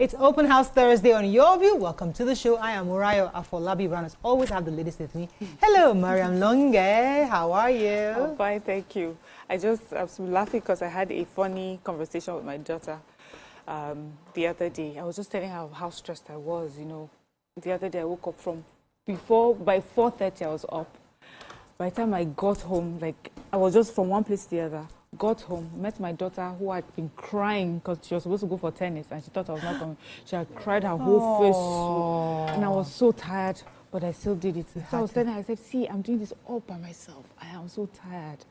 It's Open House Thursday on Your View. Welcome to the show. I am Murayo Afolabi Brown. Always have the ladies with me. Hello, Mariam Longe. How are you? I'm fine, thank you. I was laughing because I had a funny conversation with my daughter the other day. I was just telling her how stressed I was, you know. The other day I woke up by 4:30 I was up. By the time I got home, like, I was just from one place to the other. Got home, met my daughter who had been crying because she was supposed to go for tennis and she thought I was not going. She had cried her whole face and I was so tired, but I still did it. So I was telling her, I said, see, I'm doing this all by myself. I am so tired.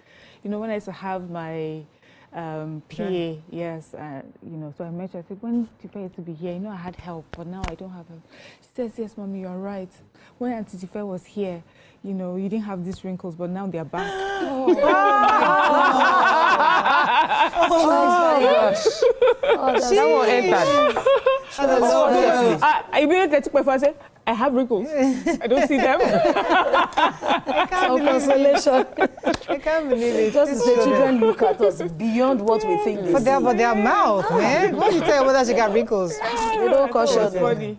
You know, when I used to have my PA, yes, you know, so I met her, I said, when Tifa used to be here, you know, I had help, but now I don't have help. She says, yes, Mommy, you're right. When Auntie Tifa was here, you know, you didn't have these wrinkles, but now they're back. Oh my gosh. That won't enter. I immediately took my phone and said, I have wrinkles. I don't see them. Consolation. I can't believe it. Just the children look at us beyond what we think they see. But their mouth, man. What did you tell her whether she got wrinkles? They don't caution them. Funny.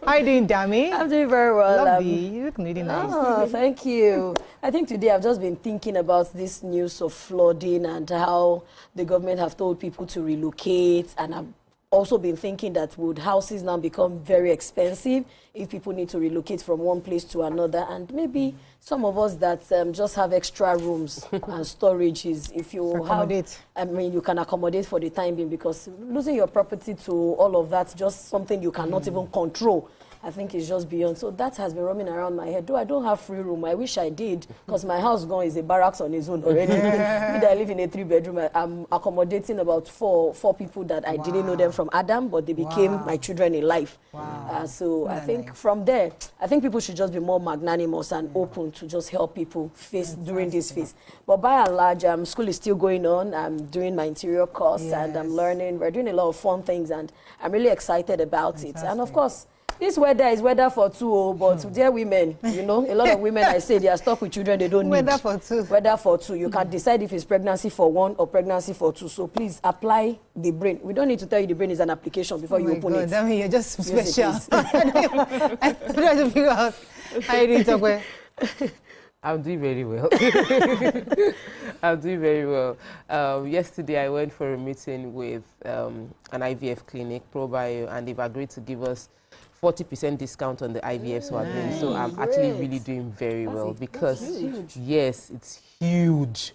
How are you doing, Dami? I'm doing very well. Lovely. You look really nice. Oh, thank you. I think today I've just been thinking about this news of flooding and how the government have told people to relocate, and I've also been thinking that would houses now become very expensive if people need to relocate from one place to another, and maybe some of us that just have extra rooms and storages, if you accommodate. you can accommodate for the time being, because losing your property to all of that, just something you cannot even control, I think it's just beyond. So that has been roaming around my head. Though I don't have free room, I wish I did, because my house gone is a barracks on its own already. I live in a 3-bedroom. I'm accommodating about four people that I didn't know them from Adam, but they became my children in life. So I think from there, I think people should just be more magnanimous and open to just help people face during this phase. But by and large, school is still going on. I'm doing my interior course and I'm learning. We're doing a lot of fun things and I'm really excited about it. And of course, this weather is weather for two, but dear women, you know, a lot of women, I say, they are stuck with children they don't need. Weather for two. Weather for two. You can decide if it's pregnancy for one or pregnancy for two. So please apply the brain. We don't need to tell you the brain is an application before you open it. I mean, you're just special. I try to figure out how you didn't talk well. I'm doing very well. I'm doing very well. Yesterday, I went for a meeting with an IVF clinic, ProBio, and they've agreed to give us 40% discount on the IVFs we're doing. So I'm actually really doing very well because, yes, it's huge.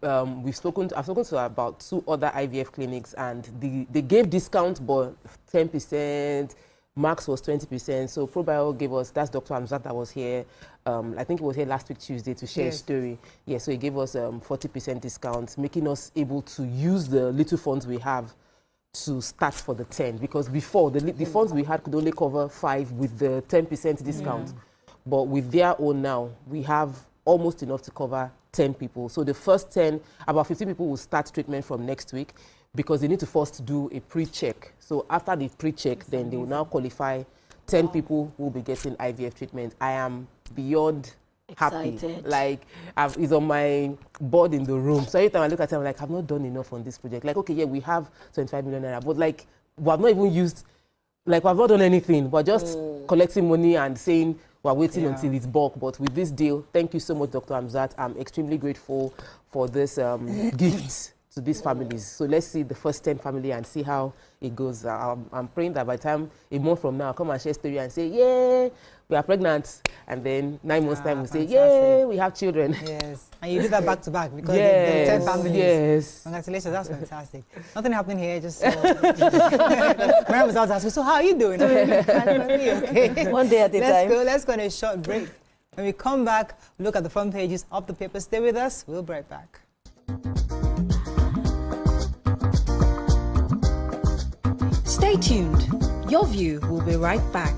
I've spoken to about 2 other IVF clinics, and they gave discount, but 10%. Max was 20%. So ProBio gave us, that's Dr. Amzat that was here. I think he was here last week, Tuesday, to share a story. Yeah, so he gave us 40% discount, making us able to use the little funds we have to start for the 10, because before the funds we had could only cover 5 with the 10% discount. But with their own now, we have almost enough to cover 10 people. So the first 10, about 15 people will start treatment from next week, because they need to first do a pre-check. So after the pre-check, then they will now qualify 10 people who will be getting IVF treatment. I am beyond happy. Like, it's on my board in the room. So every time I look at it, I'm like, I've not done enough on this project. Like, okay, yeah, we have 25 million naira, but like, we have not even used, like, we have not done anything. We're just collecting money and saying we're waiting until it's bulk. But with this deal, thank you so much, Dr. Amzat. I'm extremely grateful for this gift to these families. So let's see the first 10 family and see how it goes. I'm praying that by the time a month from now, I'll come and share story and say, yeah, we are pregnant. And then 9 months time, we'll say, yeah, we have children. Yes. And you do that back to back because the 10 families. Yes. Congratulations, that's fantastic. Nothing happening here, just so. Mariam was out asking, so how are you doing? Okay. One day at a time. Let's go on a short break. When we come back, look at the front pages of the paper. Stay with us. We'll be right back. Stay tuned. Your View will be right back.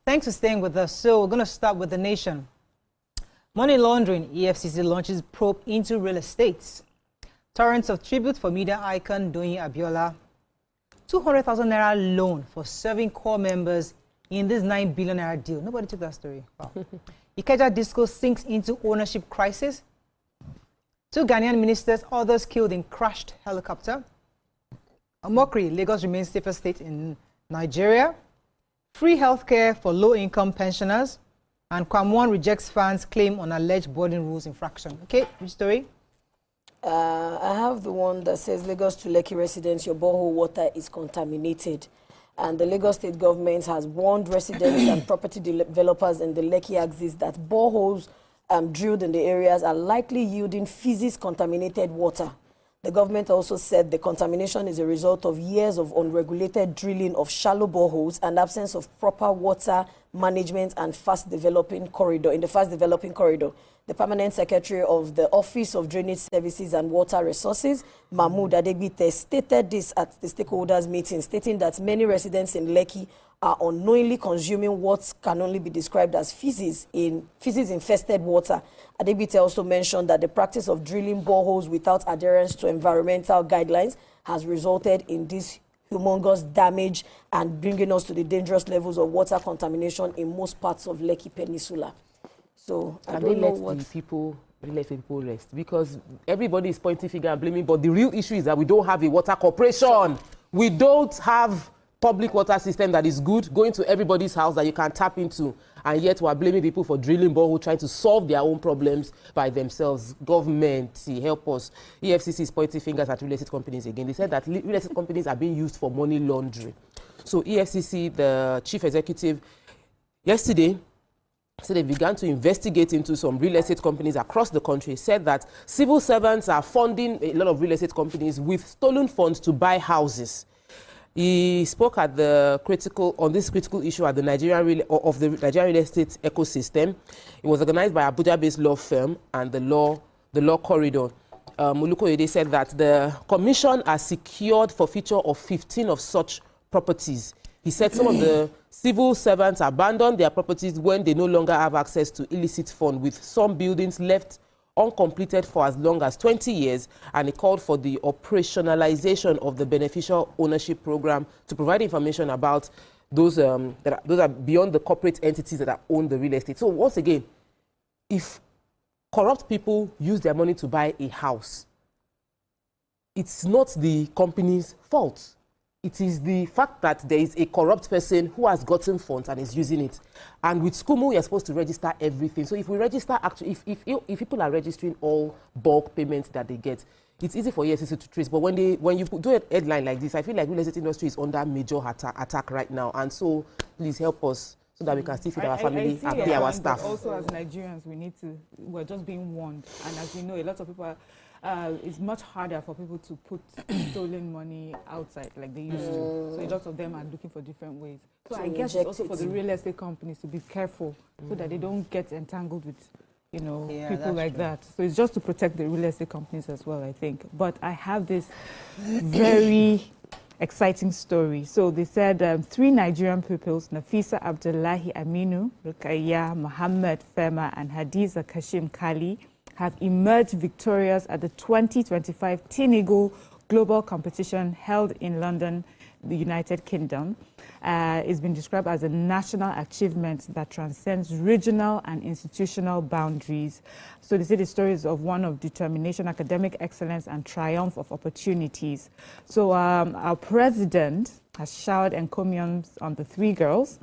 Thanks for staying with us. So we're going to start with the nation. Money laundering, EFCC launches probe into real estate. Torrents of tribute for media icon Doyin Abiola. 200,000 naira loan for serving core members in this 9 billion naira deal. Nobody took that story. Wow. Ikeja Disco sinks into ownership crisis. 2 Ghanaian ministers, others killed in crashed helicopter. A mockery, Lagos remains safest state in Nigeria. Free healthcare for low-income pensioners. And Kwam rejects fans' claim on alleged boarding rules infraction. Okay, which story? I have the one that says Lagos to Lekki residents, your borehole water is contaminated. And the Lagos state government has warned residents and property developers in the Lekki axis that boreholes drilled in the areas are likely yielding feces-contaminated water. The government also said the contamination is a result of years of unregulated drilling of shallow boreholes and absence of proper water management and fast-developing corridor. In the fast-developing corridor, the permanent secretary of the Office of Drainage Services and Water Resources, Mahmoud Adegbite, stated this at the stakeholders meeting, stating that many residents in Lekki are unknowingly consuming what can only be described as feces-infested water. Adegbite also mentioned that the practice of drilling boreholes without adherence to environmental guidelines has resulted in this humongous damage and bringing us to the dangerous levels of water contamination in most parts of Lekki Peninsula. So I don't know what... let people rest, because everybody is pointing finger and blaming, but the real issue is that we don't have a water corporation. We don't have public water system that is good, going to everybody's house that you can tap into, and yet we are blaming people for drilling borehole, trying to solve their own problems by themselves. Government, help us. EFCC is pointing fingers at real estate companies again. They said that real estate companies are being used for money laundering. So EFCC, the chief executive, yesterday, so they began to investigate into some real estate companies across the country, said that civil servants are funding a lot of real estate companies with stolen funds to buy houses. He spoke at on this critical issue at the Nigerian real estate ecosystem. It was organized by Abuja-based law firm and the law corridor. Mulukoyede said that the commission has secured forfeiture of 15 of such properties. He said some of the civil servants abandoned their properties when they no longer have access to illicit funds, with some buildings left uncompleted for as long as 20 years, and he called for the operationalization of the beneficial ownership program to provide information about those those are beyond the corporate entities that own the real estate. So once again, if corrupt people use their money to buy a house, it's not the company's fault. It is the fact that there is a corrupt person who has gotten funds and is using it. And with SCUMU, you're supposed to register everything. So if we register, actually, if people are registering all bulk payments that they get, it's easy for EFCC to trace. But when you do a headline like this, I feel like real estate industry is under major attack right now. And so please help us so that we can still feed our family and pay our staff. Also, as Nigerians, we're just being warned. And as we know, a lot of people it's much harder for people to put stolen money outside like they used to. So a lot of them are looking for different ways. So I guess it's also for the real estate companies to be careful so that they don't get entangled with, people like that. So it's just to protect the real estate companies as well, I think. But I have this very exciting story. So they said 3 Nigerian pupils, Nafisa Abdullahi Aminu, Rukaya Muhammad Fema, and Hadiza Kashim Kali, have emerged victorious at the 2025 Teen Eagle Global Competition held in London, the United Kingdom. It's been described as a national achievement that transcends regional and institutional boundaries. So they say the stories of one of determination, academic excellence, and triumph of opportunities. So our president has showered encomiums on the 3 girls,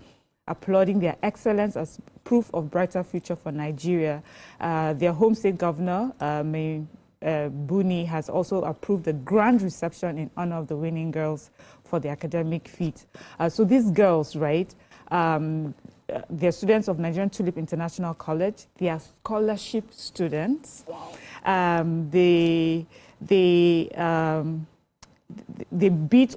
applauding their excellence as proof of brighter future for Nigeria. Their home state governor, Buni, has also approved the grand reception in honor of the winning girls for the academic feat. So these girls, right, they're students of Nigerian Tulip International College. They are scholarship students. Wow. They beat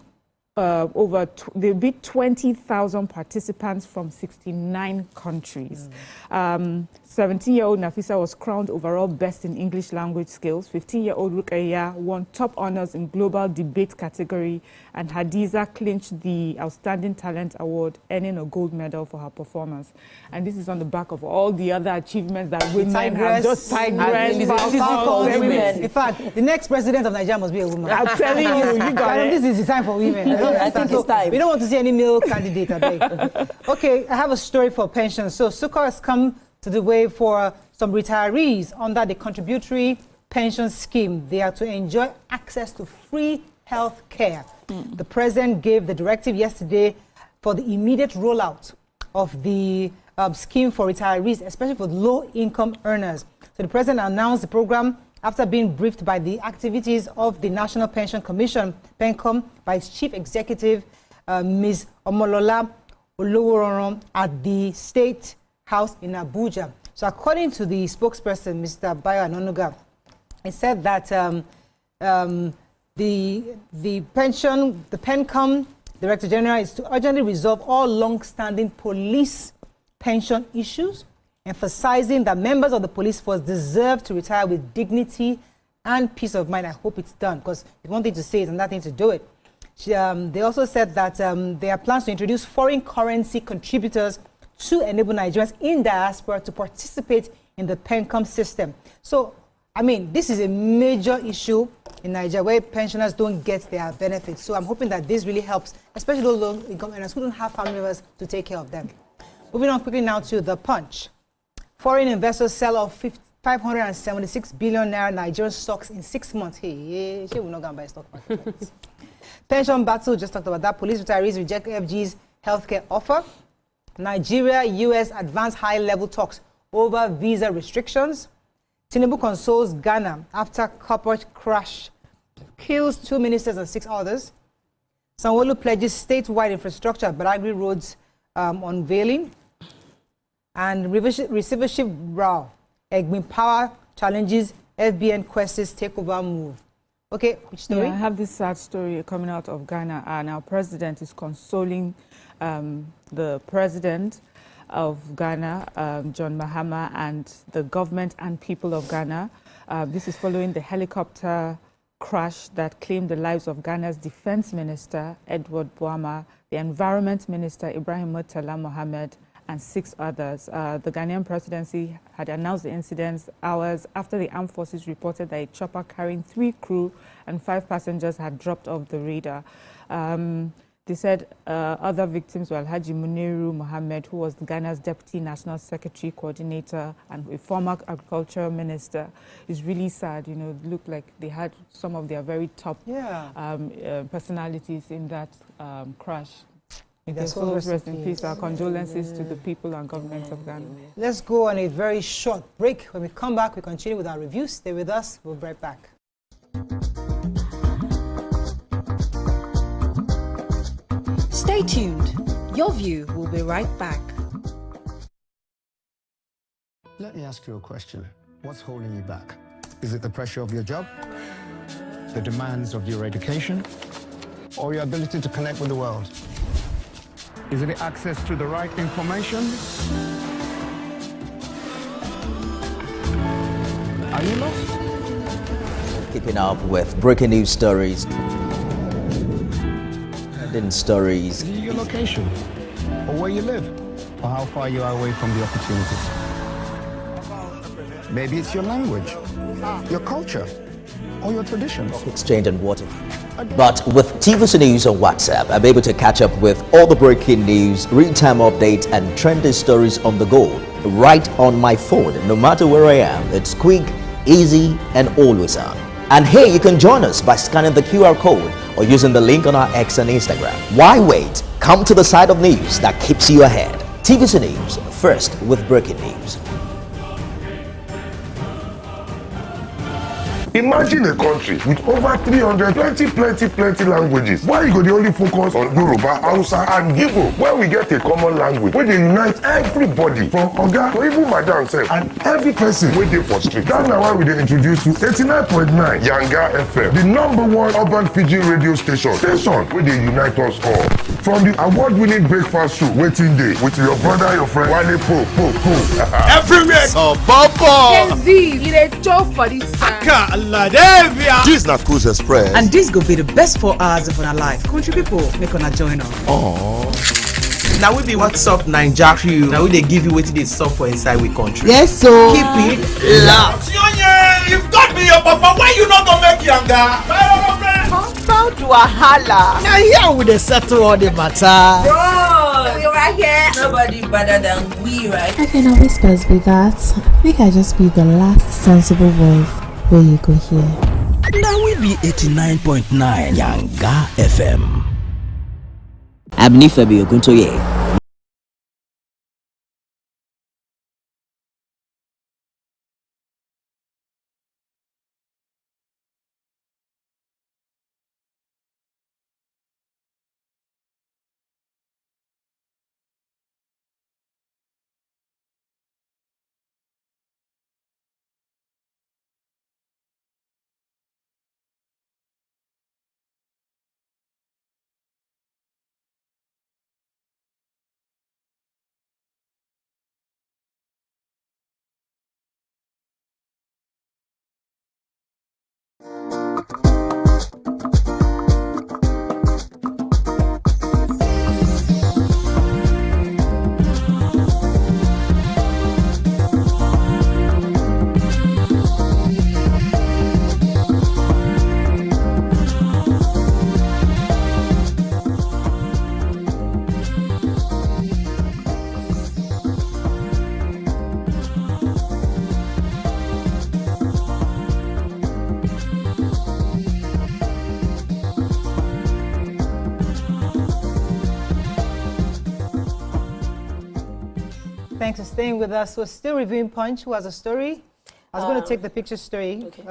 there'll be 20,000 participants from 69 countries. 17-year-old Nafisa was crowned overall best in English language skills. 15-year-old Rukaya won top honors in global debate category, and Hadiza clinched the Outstanding Talent Award, earning a gold medal for her performance. And this is on the back of all the other achievements that women have. Just women. In fact, the next president of Nigeria must be a woman. I'm telling you, you got it. This is the time for women. I think it's time. We don't want to see any male candidate, I think. Okay, I have a story for pensions. So Sukkot has come to the way for some retirees under the contributory pension scheme. They are to enjoy access to free health care. The president gave the directive yesterday for the immediate rollout of the scheme for retirees, especially for low-income earners. So the president announced the program after being briefed by the activities of the National Pension Commission, PENCOM, by its chief executive, Ms. Omolola Oloworan, at the State House in Abuja. So according to the spokesperson, Mr. Bayo Anonuga, he said that the PENCOM Director General is to urgently resolve all long-standing police pension issues, emphasizing that members of the police force deserve to retire with dignity and peace of mind. I hope it's done, because it's one thing to say it and another thing to do it. They also said that there are plans to introduce foreign currency contributors to enable Nigerians in diaspora to participate in the PENCOM system. So, I mean, this is a major issue in Nigeria where pensioners don't get their benefits. So I'm hoping that this really helps, especially those low-income earners who don't have family members to take care of them. Moving on quickly now to The Punch. Foreign investors sell off 576 billion naira Nigerian stocks in 6 months. Hey, she will not go and buy stock market. Pension battle, just talked about that. Police retirees reject FG's healthcare offer. Nigeria-US advance high-level talks over visa restrictions. Tinubu consoles Ghana after corporate crash. Kills 2 ministers and 6 others. Sanwo-Olu pledges statewide infrastructure, Badagry roads unveiling. And receivership row. Egbin Power challenges FBN Quest's takeover move. Okay, which story? Yeah, I have this sad story coming out of Ghana, and our president is consoling the president of Ghana, John Mahama, and the government and people of Ghana. This is following the helicopter crash that claimed the lives of Ghana's defense minister, Edward Boama, the environment minister, Ibrahim Murtala Mohammed, and 6 others. The Ghanaian presidency had announced the incidents hours after the armed forces reported that a chopper carrying 3 crew and 5 passengers had dropped off the radar. They said other victims were Alhaji Muniru Mohammed, who was Ghana's Deputy National Secretary Coordinator and a former agriculture minister. It's really sad, you know, it looked like they had some of their very top personalities in that crash. So rest in peace. Our condolences to the people and government of Ghana. Let's go on a very short break. When we come back, we continue with our review. Stay with us. We'll be right back. Stay tuned. Your View will be right back. Let me ask you a question. What's holding you back? Is it the pressure of your job? The demands of your education? Or your ability to connect with the world? Is it access to the right information? Are you lost? Keeping up with breaking news stories, trending stories. Is it your location? Or where you live? Or how far you are away from the opportunities? Maybe it's your language, your culture, or your traditions. Exchange and water. But with TVC News on WhatsApp, I'm able to catch up with all the breaking news, real-time updates, and trending stories on the go, right on my phone, no matter where I am. It's quick, easy, and always on. And hey, you can join us by scanning the QR code or using the link on our X and Instagram. Why wait? Come to the side of news that keeps you ahead. TVC News, first with breaking news. Imagine a country with over 300 plenty languages. Why you go dey only focus on Yoruba, Hausa and Igbo? When we get a common language wey dey unite everybody from oga to even madam sef and every person wey dey for street. That na why we dey introduce you 89.9 Yanga FM, the #1 urban pidgin radio station wey dey unite us all. From the award-winning breakfast show Wetin Dey with your brother, your friend Wale Po. Everywhere so Bobo. You dey chop for this This na Cruise Express. And this go be the best 4 hours of our life. Country people, make una join us. Now we be What's Up Naija crew. Now we dey give you wetin dey sup for inside we country. Yes, so keep it loud. If God be your papa, why you not gonna make Yanga? Come to Wahala. Now here we dey settle all the matter. Bro, we right here. Nobody better than we, right? I can always best be that. Make I just be the last sensible voice where you go hear. Now we be 89.9 Yanga FM. Abnifabi Oguntoye. Thanks for staying with us. We're still reviewing Punch, who has a story. I was going to take the picture story. Okay.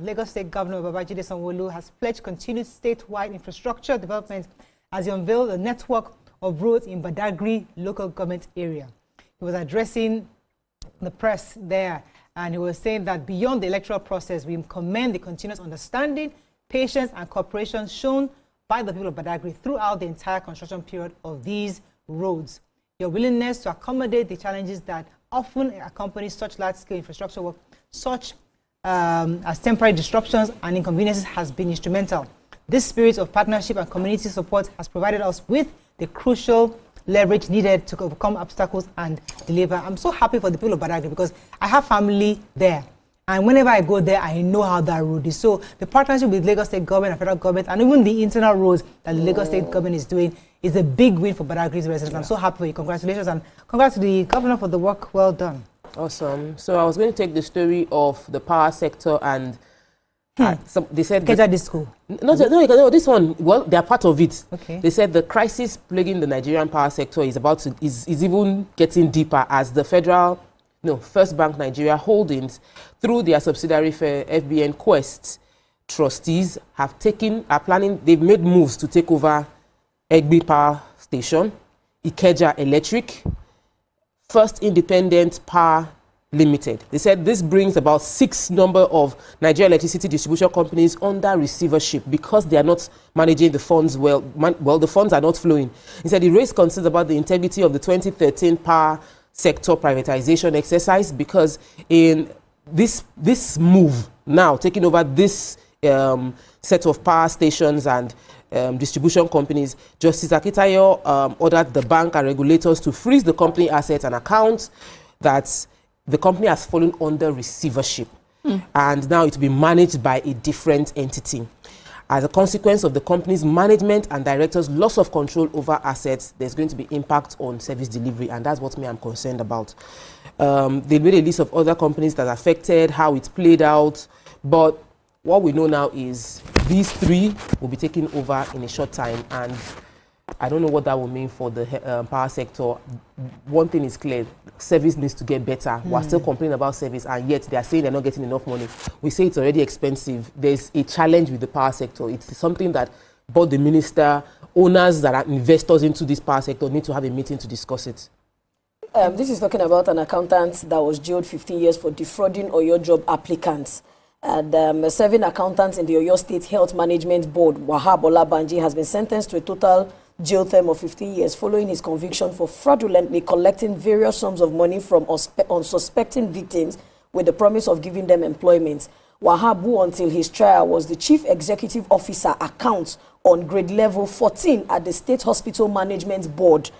Lagos State Governor Babajide Sanwo-Olu has pledged continued statewide infrastructure development as he unveiled a network of roads in Badagry local government area. He was addressing the press there, and he was saying that beyond the electoral process, we commend the continuous understanding, patience, and cooperation shown by the people of Badagry throughout the entire construction period of these roads. Your willingness to accommodate the challenges that often accompany such large-scale infrastructure work, such as temporary disruptions and inconveniences, has been instrumental. This spirit of partnership and community support has provided us with the crucial leverage needed to overcome obstacles and deliver. I'm so happy for the people of Badagry because I have family there. And whenever I go there, I know how that road is. So the partnership with Lagos State government and federal government, and even the internal roads that the Lagos State government is doing, is a big win for Badagry's residents. Yeah. I'm so happy for you. Congratulations, and congrats to the governor for the work well done. Awesome. So I was going to take the story of the power sector and they said Disco. No, this one, well, they are part of it. Okay. They said the crisis plaguing the Nigerian power sector is even getting deeper as the First Bank Nigeria Holdings, through their subsidiary FBN Quest trustees, they've made moves to take over Egbe Power Station, Ikeja Electric, First Independent Power Limited. They said this brings about 6 number of Nigeria electricity distribution companies under receivership because they are not managing the funds well. The funds are not flowing. He said he raised concerns about the integrity of the 2013 power sector privatization exercise because in this move now, taking over this set of power stations and distribution companies, Justice Akitayo ordered the bank and regulators to freeze the company assets and accounts that the company has fallen under receivership. And now it will be managed by a different entity. As a consequence of the company's management and directors' loss of control over assets, there's going to be impact on service delivery, and that's what I'm concerned about. They made a list of other companies that are affected, how it's played out, but what we know now is these 3 will be taken over in a short time, and I don't know what that will mean for the power sector. One thing is clear, service needs to get better. We're still complaining about service, and yet they are saying they're not getting enough money. We say it's already expensive. There's a challenge with the power sector. It's something that both the minister, owners that are investors into this power sector need to have a meeting to discuss it. This is talking about an accountant that was jailed 15 years for defrauding Oyo job applicants. And a serving accountant in the Oyo State Health Management Board, Wahab Olabanji, has been sentenced to a total jail term of 15 years following his conviction for fraudulently collecting various sums of money from unsuspecting victims with the promise of giving them employment. Wahab, who until his trial was the Chief Executive Officer accounts on grade level 14 at the State Hospital Management Board,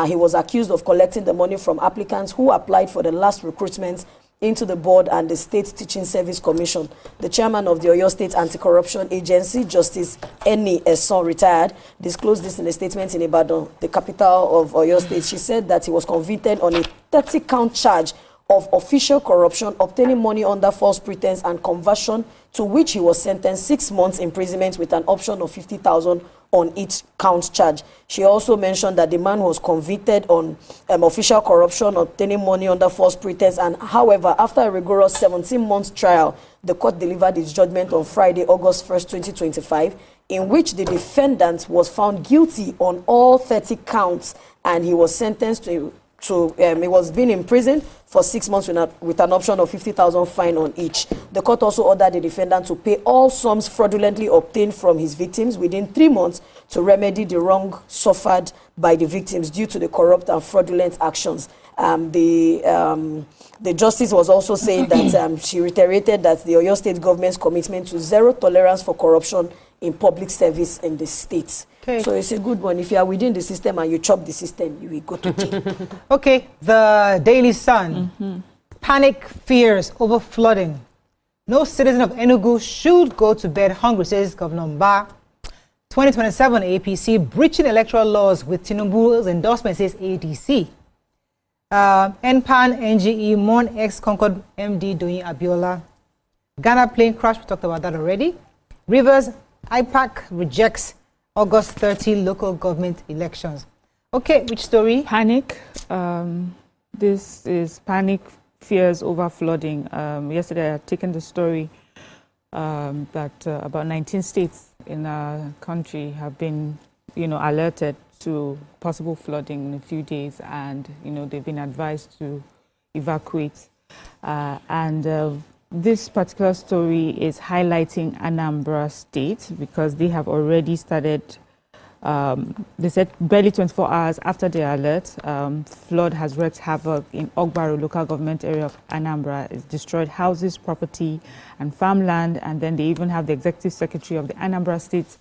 he was accused of collecting the money from applicants who applied for the last recruitment into the board and the State Teaching Service Commission. The chairman of the Oyo State Anti-Corruption Agency, Justice Eni Esson, retired, disclosed this in a statement in Ibadan, the capital of Oyo State. She said that he was convicted on a 30-count charge of official corruption, obtaining money under false pretense, and conversion, to which he was sentenced 6 months imprisonment with an option of 50,000 on each count charge. She also mentioned that the man was convicted on official corruption, obtaining money under false pretense, and however, after a rigorous 17-month trial, the court delivered its judgment on Friday, August 1st, 2025, in which the defendant was found guilty on all 30 counts, and he was sentenced to he was being imprisoned for 6 months with an option of 50,000 fine on each. The court also ordered the defendant to pay all sums fraudulently obtained from his victims within 3 months to remedy the wrong suffered by the victims due to the corrupt and fraudulent actions. The justice was also saying that she reiterated that the Oyo State government's commitment to zero tolerance for corruption in public service in the state. Okay. So it's a good one. If you are within the system and you chop the system, you will go to jail. Okay, the Daily Sun. Panic fears over flooding. No citizen of Enugu should go to bed hungry, says Governor Mba. 2027 APC breaching electoral laws with Tinubu's endorsement, says ADC. NPAN, NGE, mourn ex-Concord MD doing Abiola. Ghana plane crash, we talked about that already. Rivers, IPAC rejects August 30 local government elections. Okay, which story? Panic. This is panic fears over flooding. Yesterday I had taken the story that about 19 states in our country have been, alerted to possible flooding in a few days, and they've been advised to evacuate. This particular story is highlighting Anambra State because they have already started. They said barely 24 hours after the alert, flood has wreaked havoc in Ogbaro local government area of Anambra. It's destroyed houses, property, and farmland. And then they even have the executive secretary of the Anambra State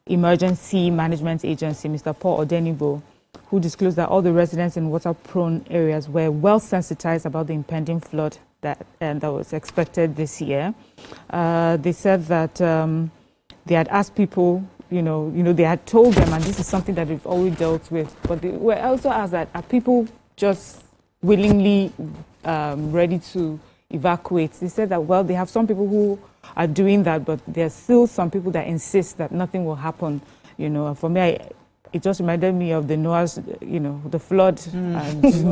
Emergency Management Agency, Mr. Paul Odenibo, who disclosed that all the residents in water-prone areas were well sensitized about the impending flood that was expected this year. They said that they had asked people, they had told them, and this is something that we've always dealt with, but they were also asked that, are people just willingly ready to evacuate? They said that, well, they have some people who are doing that, but there's still some people that insist that nothing will happen. For me, it just reminded me of the Noah's, the flood and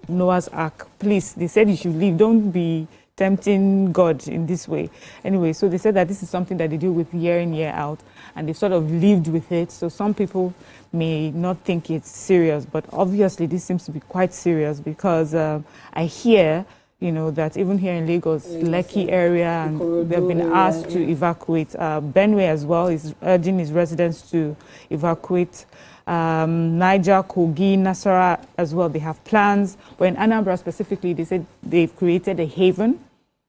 Noah's Ark. Please, they said you should leave. Don't be tempting God in this way. Anyway, so they said that this is something that they deal with year in, year out, and they sort of lived with it. So some people may not think it's serious, but obviously this seems to be quite serious because I hear, that even here in Lagos, Lekki area, and they've been asked to evacuate. Benue as well is urging his residents to evacuate. Niger, Kogi, Nasarawa as well, they have plans. But in Anambra specifically, they said they've created a haven,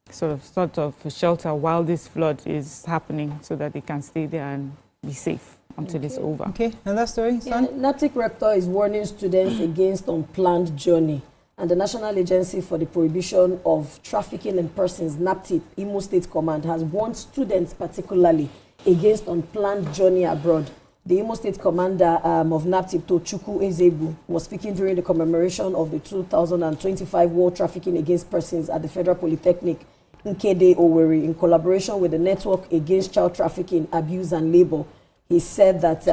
sort of a shelter while this flood is happening so that they can stay there and be safe until it's over. Okay, another story, son? NAPTIC rector is warning students against unplanned journey. And the National Agency for the Prohibition of Trafficking in Persons, NAPTIP, Imo State Command, has warned students particularly against unplanned journey abroad. The Imo State Commander of NAPTIP, Tochukwu Ezebu, was speaking during the commemoration of the 2025 World Trafficking Against Persons at the Federal Polytechnic in Kede, Owerri, in collaboration with the Network Against Child Trafficking, Abuse and Labor. He said that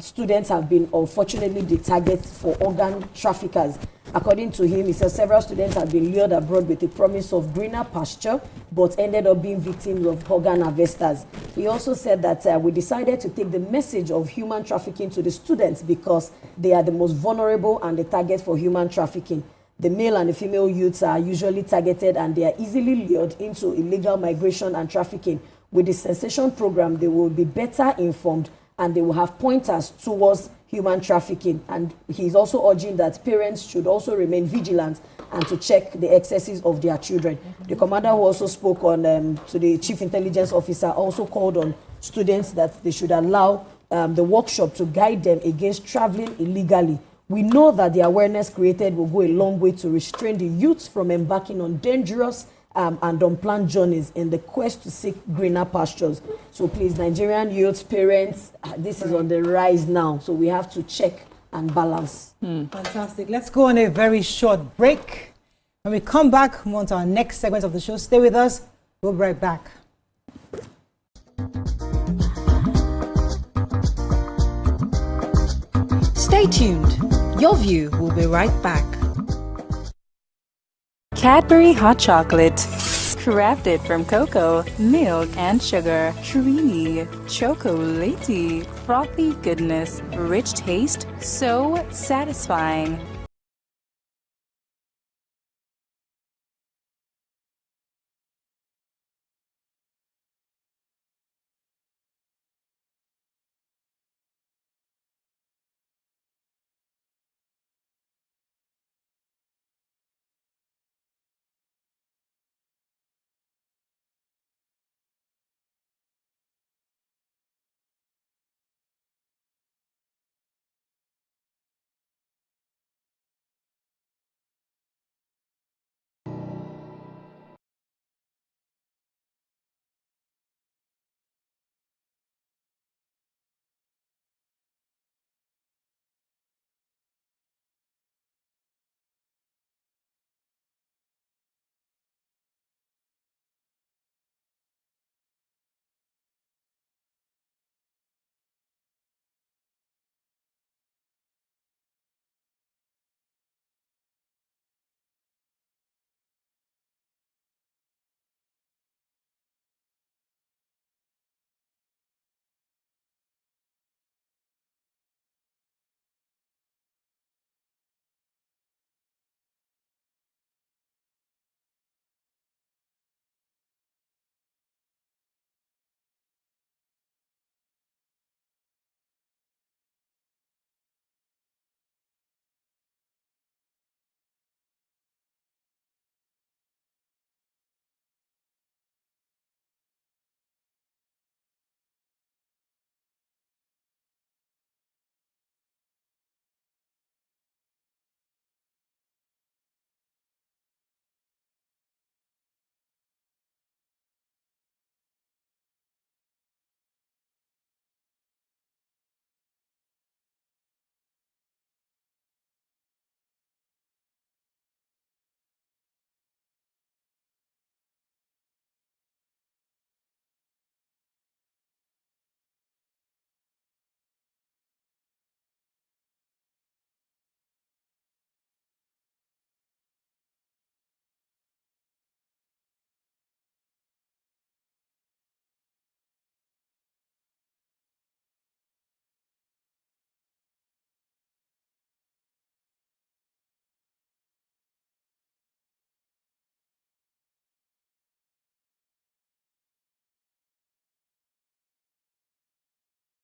students have been unfortunately the target for organ traffickers. According to him, he said several students have been lured abroad with the promise of greener pasture, but ended up being victims of organ harvesters. He also said that we decided to take the message of human trafficking to the students because they are the most vulnerable and the target for human trafficking. The male and the female youths are usually targeted and they are easily lured into illegal migration and trafficking. With the Sensation program, they will be better informed and they will have pointers towards human trafficking. And he's also urging that parents should also remain vigilant and to check the excesses of their children. The commander who also spoke on to the chief intelligence officer also called on students that they should allow the workshop to guide them against traveling illegally. We know that the awareness created will go a long way to restrain the youth from embarking on dangerous and unplanned journeys in the quest to seek greener pastures. So please, Nigerian youth, parents, this is on the rise now. So we have to check and balance. Fantastic. Let's go on a very short break. When we come back, move on to our next segment of the show. Stay with us. We'll be right back. Stay tuned. Your view will be right back. Cadbury hot chocolate, crafted from cocoa, milk, and sugar. Creamy, chocolatey, frothy goodness, rich taste, so satisfying.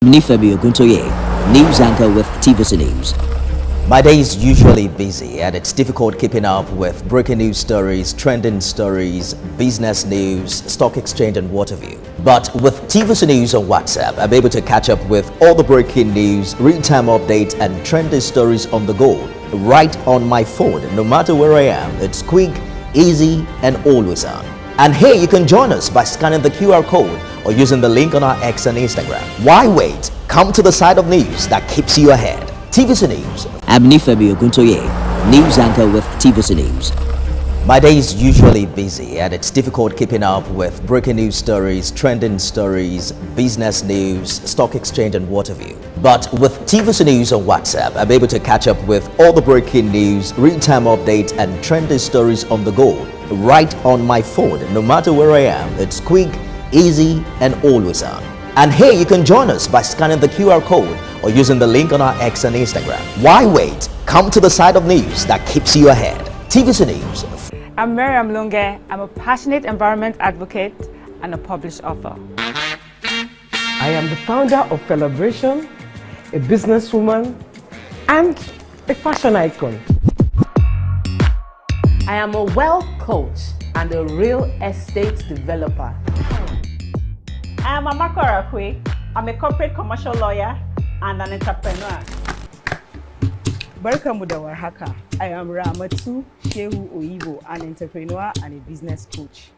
Nifemi Oguntoye, news anchor with TVC News. My day is usually busy and it's difficult keeping up with breaking news stories, trending stories, business news, stock exchange and what have you. But with TVC News on WhatsApp, I'm able to catch up with all the breaking news, real-time updates and trending stories on the go, right on my phone, no matter where I am. It's quick, easy and always on. And here you can join us by scanning the QR code or using the link on our X and Instagram. Why wait? Come to the side of news that keeps you ahead. TVC News. I'm Nifemi Oguntoye, news anchor with TVC News. My day is usually busy and it's difficult keeping up with breaking news stories, trending stories, business news, stock exchange and what have you. But with TVC News on WhatsApp, I'm able to catch up with all the breaking news, real-time updates and trending stories on the go, right on my phone, no matter where I am. It's quick, easy and always on. And here you can join us by scanning the QR code or using the link on our X and Instagram. Why wait? Come to the side of news that keeps you ahead. TVC News. I'm Miriam Lunge. I'm a passionate environment advocate and a published author. I am the founder of Celebration, a businesswoman, and a fashion icon. I am a wealth coach and a real estate developer. I am Amako Arakwe. I'm a corporate commercial lawyer and an entrepreneur. Welcome to our hacker. I am Ramatu Shehu Oyibo, an entrepreneur and a business coach.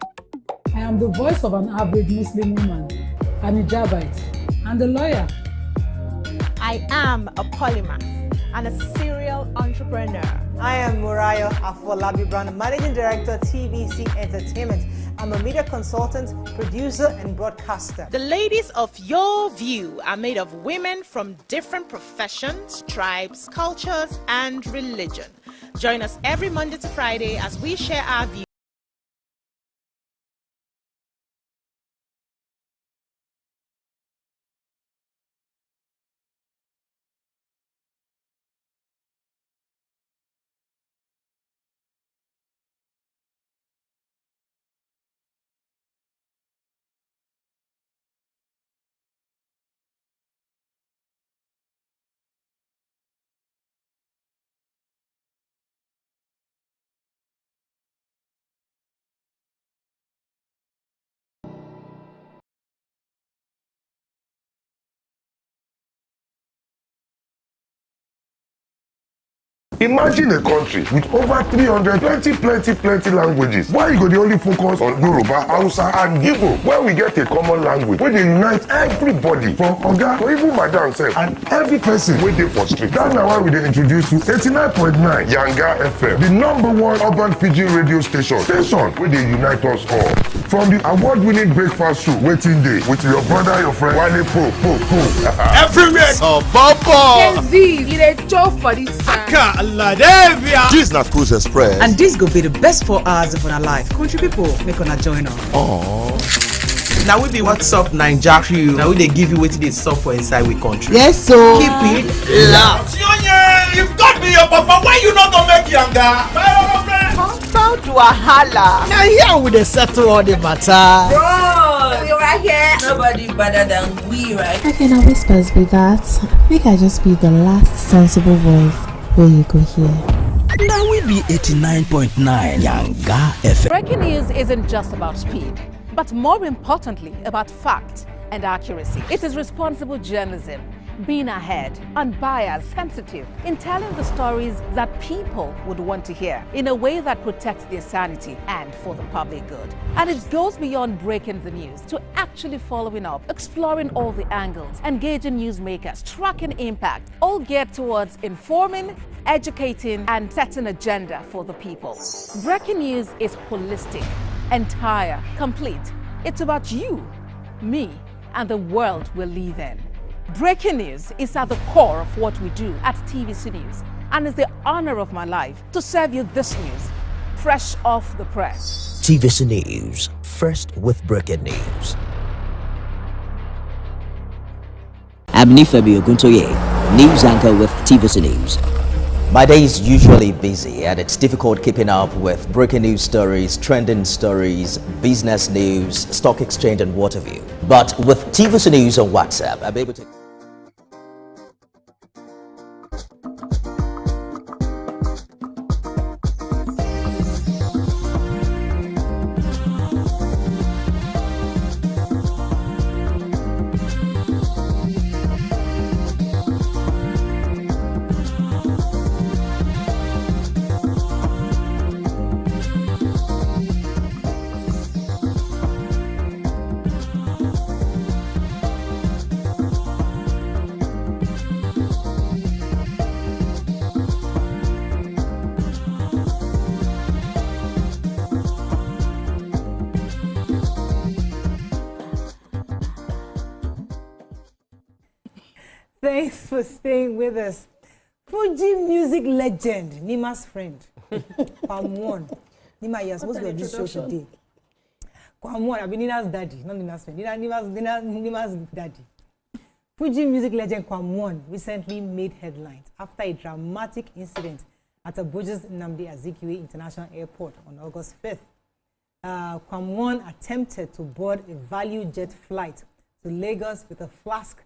I am the voice of an average Muslim woman, an hijabite, and a lawyer. I am a polymath and a serial entrepreneur. I am Murayo Afolabi Brown, Managing Director, TVC Entertainment. I'm a media consultant, producer, and broadcaster. The ladies of Your View are made of women from different professions, tribes, cultures, and religion. Join us every Monday to Friday as we share our views. Imagine a country with over 300 plenty languages. Why you go dey only focus on Yoruba, Hausa and Igbo? Where we get a common language wey dey unite everybody from oga to even madam sef and every person wey dey for street. That's na why we dey introduce you 89.9 Yanga FM, the #1 urban pidgin radio station wey dey unite us all. From the award-winning breakfast show Wetin Dey with your brother, your friend Wale Po. Everywhere so Bobo. Gen Z, you dey chop for this side. This na Cruise Express. And this go be the best 4 hours of our life. Country people, make una join us. Oh. Now we be What's Up Naija crew. Now we dey give you wetin dey sup for inside we country. Yes, so keep it loud. If God be your papa, why you not gonna make Yanga? Come to a holla. Now here we dey settle all the matter. Bro, you right here. Nobody better than we, right? I can always best be that. Make I just be the last sensible voice where you go hear. Now we be 89.9 Yanga FM. Breaking news isn't just about speed, but more importantly about fact and accuracy. It is responsible journalism, being ahead, unbiased, sensitive, in telling the stories that people would want to hear in a way that protects their sanity and for the public good. And it goes beyond breaking the news to actually following up, exploring all the angles, engaging newsmakers, tracking impact, all geared towards informing, educating, and setting agenda for the people. Breaking news is holistic, entire, complete. It's about you, me, and the world we live in. Breaking news is at the core of what we do at TVC News, and it's the honor of my life to serve you this news, fresh off the press. TVC News, first with breaking news. I'm Nifebi Oguntoye, news anchor with TVC News. My day is usually busy and it's difficult keeping up with breaking news stories, trending stories, business news, stock exchange and what have you. But with TVC News on WhatsApp, I'm able to... Thanks for staying with us. Fuji music legend, Nima's friend, Kwam One. Nima, you're supposed to be on this show today. Kwam One, I've been Nina's daddy, not Nina's friend. Nima's daddy. Fuji music legend Kwam One recently made headlines after a dramatic incident at Abuja's Nnamdi Azikiwe International Airport on August 5th. Kwam One attempted to board a value jet flight to Lagos with a flask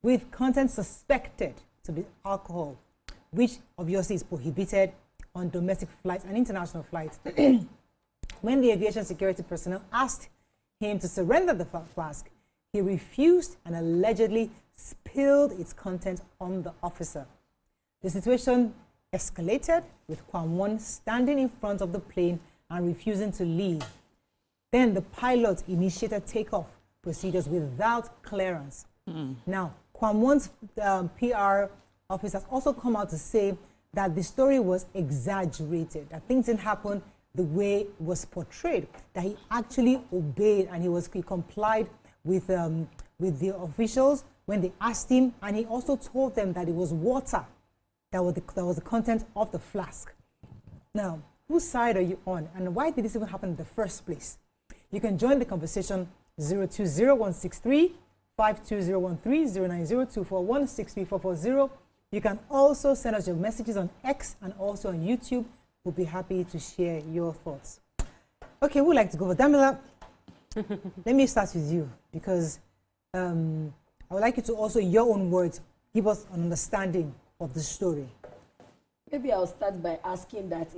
with content suspected to be alcohol, which obviously is prohibited on domestic flights and international flights. When the aviation security personnel asked him to surrender the flask, he refused and allegedly spilled its content on the officer. The situation escalated with Kwam One standing in front of the plane and refusing to leave. Then the pilot initiated takeoff procedures without clearance. Now, Kwam One's PR officers also come out to say that the story was exaggerated, that things didn't happen the way it was portrayed, that he actually obeyed and he complied with the officials when they asked him, and he also told them that it was water that was the content of the flask. Now, whose side are you on, and why did this even happen in the first place? You can join the conversation 020-163-52013, 090-241-63440. You can also send us your messages on X and also on YouTube. We'll be happy to share your thoughts. Okay, we'd like to go over. Damila, let me start with you, because I would like you to also, in your own words, give us an understanding of the story. Maybe I'll start by asking that,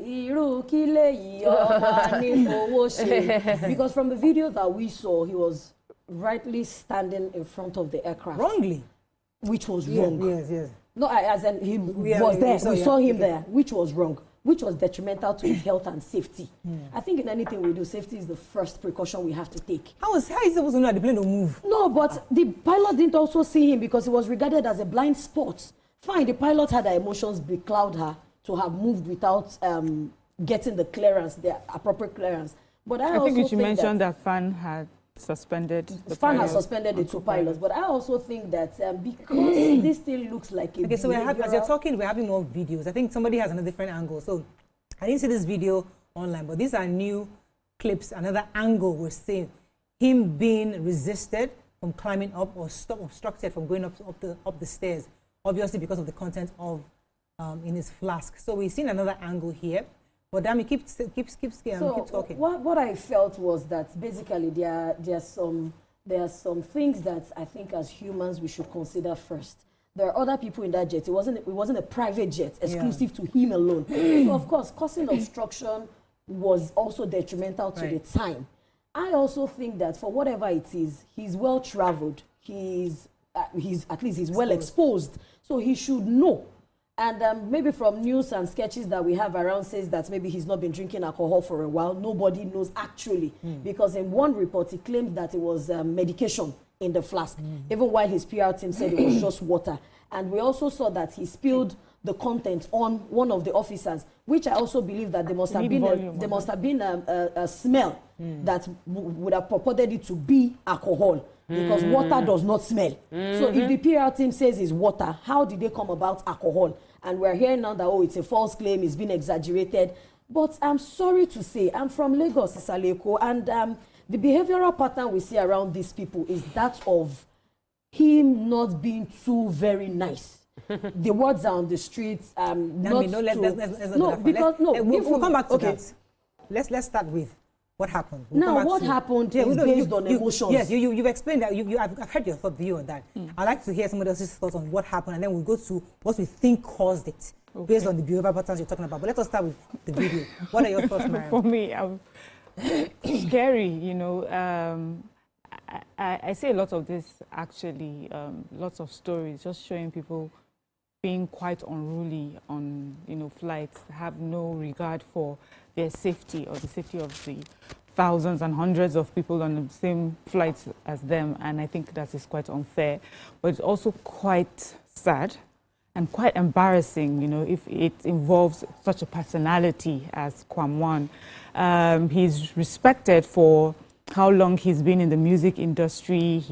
because from the video that we saw, he was rightly standing in front of the aircraft. Wrongly? Which was wrong. Yes. No, as in he was there. We saw him there, which was wrong, which was detrimental to his health and safety. I think in anything we do, safety is the first precaution we have to take. How is he supposed to know the plane will move? No, but the pilot didn't also see him because he was regarded as a blind spot. Fine, the pilot had her emotions becloud her to have moved without getting the clearance, the appropriate clearance. But I think you should mention that FAN had suspended the FAN has suspended the two pilots. But I also think that because this still looks like a okay, so as you're talking, we're having more videos. I think somebody has another different angle. So I didn't see this video online, but these are new clips, another angle we're seeing. Him being resisted from climbing up or obstructed from going up the stairs, obviously because of the content of in his flask. So we've seen another angle here. But Dami, keep talking. What I felt was that basically there are some things that I think as humans we should consider first. There are other people in that jet. It wasn't a private jet exclusive to him alone. So of course, causing obstruction was also detrimental to the time. I also think that for whatever it is, he's well traveled. He's well exposed, so he should know. And maybe from news and sketches that we have around says that maybe he's not been drinking alcohol for a while. Nobody knows actually, because in one report he claimed that it was medication in the flask, even while his PR team said it was just water. And we also saw that he spilled the content on one of the officers, which I also believe that there must have been a smell that would have purported it to be alcohol. Because water does not smell. So if the PR team says it's water, how did they come about alcohol? And we're hearing now that, oh, it's a false claim, it's been exaggerated. But I'm sorry to say, I'm from Lagos, Isaleko, and the behavioral pattern we see around these people is that of him not being too very nice. The words are on the streets. We'll come back to that. Let's start with what happened. What happened is based on emotions. Yes, you've explained that. I've heard your view on that. I'd like to hear somebody else's thoughts on what happened, and then we'll go to what we think caused it, based on the behavioral patterns you're talking about. But let us start with the video. What are your thoughts, Mariam? For me, scary, you know. I see a lot of this, actually, lots of stories, just showing people being quite unruly on, flights, have no regard for their safety or the safety of the thousands and hundreds of people on the same flights as them. And I think that is quite unfair. But it's also quite sad and quite embarrassing, if it involves such a personality as Kwam One. He's respected for how long he's been in the music industry.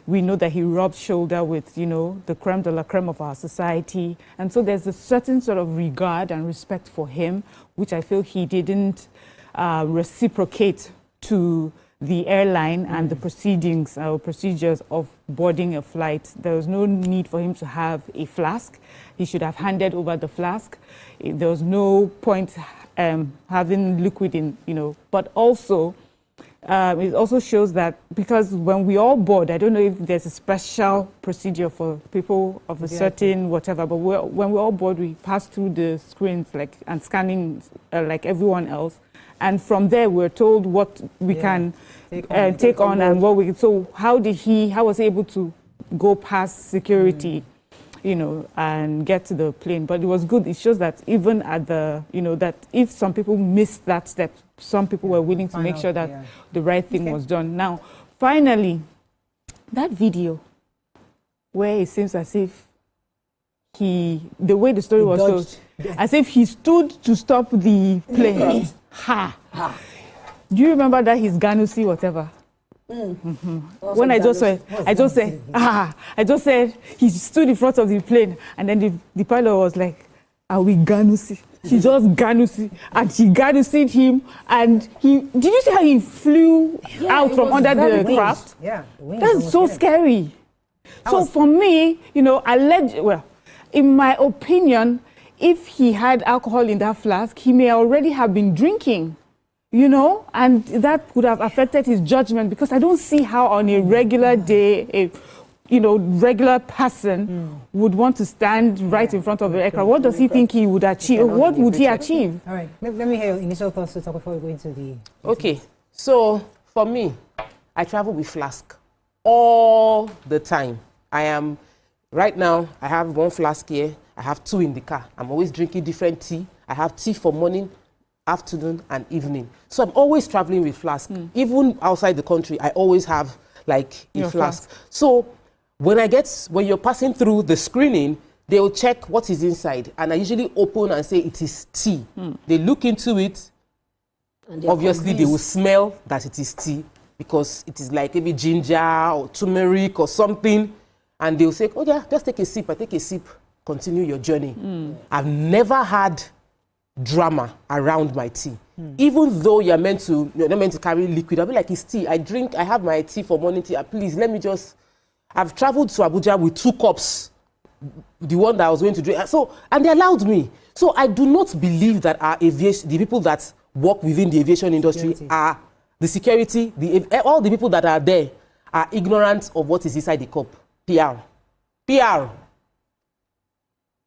We know that he rubbed shoulder with, you know, the creme de la creme of our society. And so there's a certain sort of regard and respect for him, which I feel he didn't reciprocate to the airline and the proceedings or procedures of boarding a flight. There was no need for him to have a flask. He should have handed over the flask. There was no point having liquid in, you know, but also it also shows that because when we all board, I don't know if there's a special procedure for people of a certain whatever, but when we all board, we pass through the screens and scanning like everyone else. And from there, we're told what we can take on and what we. So how was he able to go past security, you know, and get to the plane? But it was good. It shows that even at the, you know, that if some people missed that step, some people were willing to make sure that the right thing was done. Now, finally, that video where it seems as if the way the story was told, as if he stood to stop the plane. Do you remember that his Ganusi whatever? When I just said he stood in front of the plane, and then the pilot was like, "Are we Ganusi?" He just Ganusi, and he Ganusied him, and did you see how he flew out from under the craft? Yeah, that's so scary. So for me, you know, in my opinion, if he had alcohol in that flask, he may already have been drinking, you know, and that could have affected his judgment, because I don't see how on a regular day, regular person would want to stand right in front of the aircraft. What does he think he would achieve? What would he achieve? All right, let me hear your initial thoughts to talk before we go into the... Okay, so for me, I travel with flask all the time. Right now, I have one flask here. I have 2 in the car. I'm always drinking different tea. I have tea for morning, afternoon, and evening. So I'm always traveling with flask. Even outside the country, I always have like a flask. So when you're passing through the screening, they will check what is inside. And I usually open and say it is tea. They look into it. Obviously, they will smell that it is tea, because it is like maybe ginger or turmeric or something. And they'll say, oh yeah, just take a sip. I take a sip, continue your journey. I've never had drama around my tea. Even though you're not meant to carry liquid, I'll be like, it's tea. I have my tea for morning tea. Please, let me just... I've traveled to Abuja with 2 cups, the one that I was going to drink. And they allowed me. So I do not believe that the people that work within the aviation industry are the security, all the people that are there are ignorant of what is inside the cup. PR.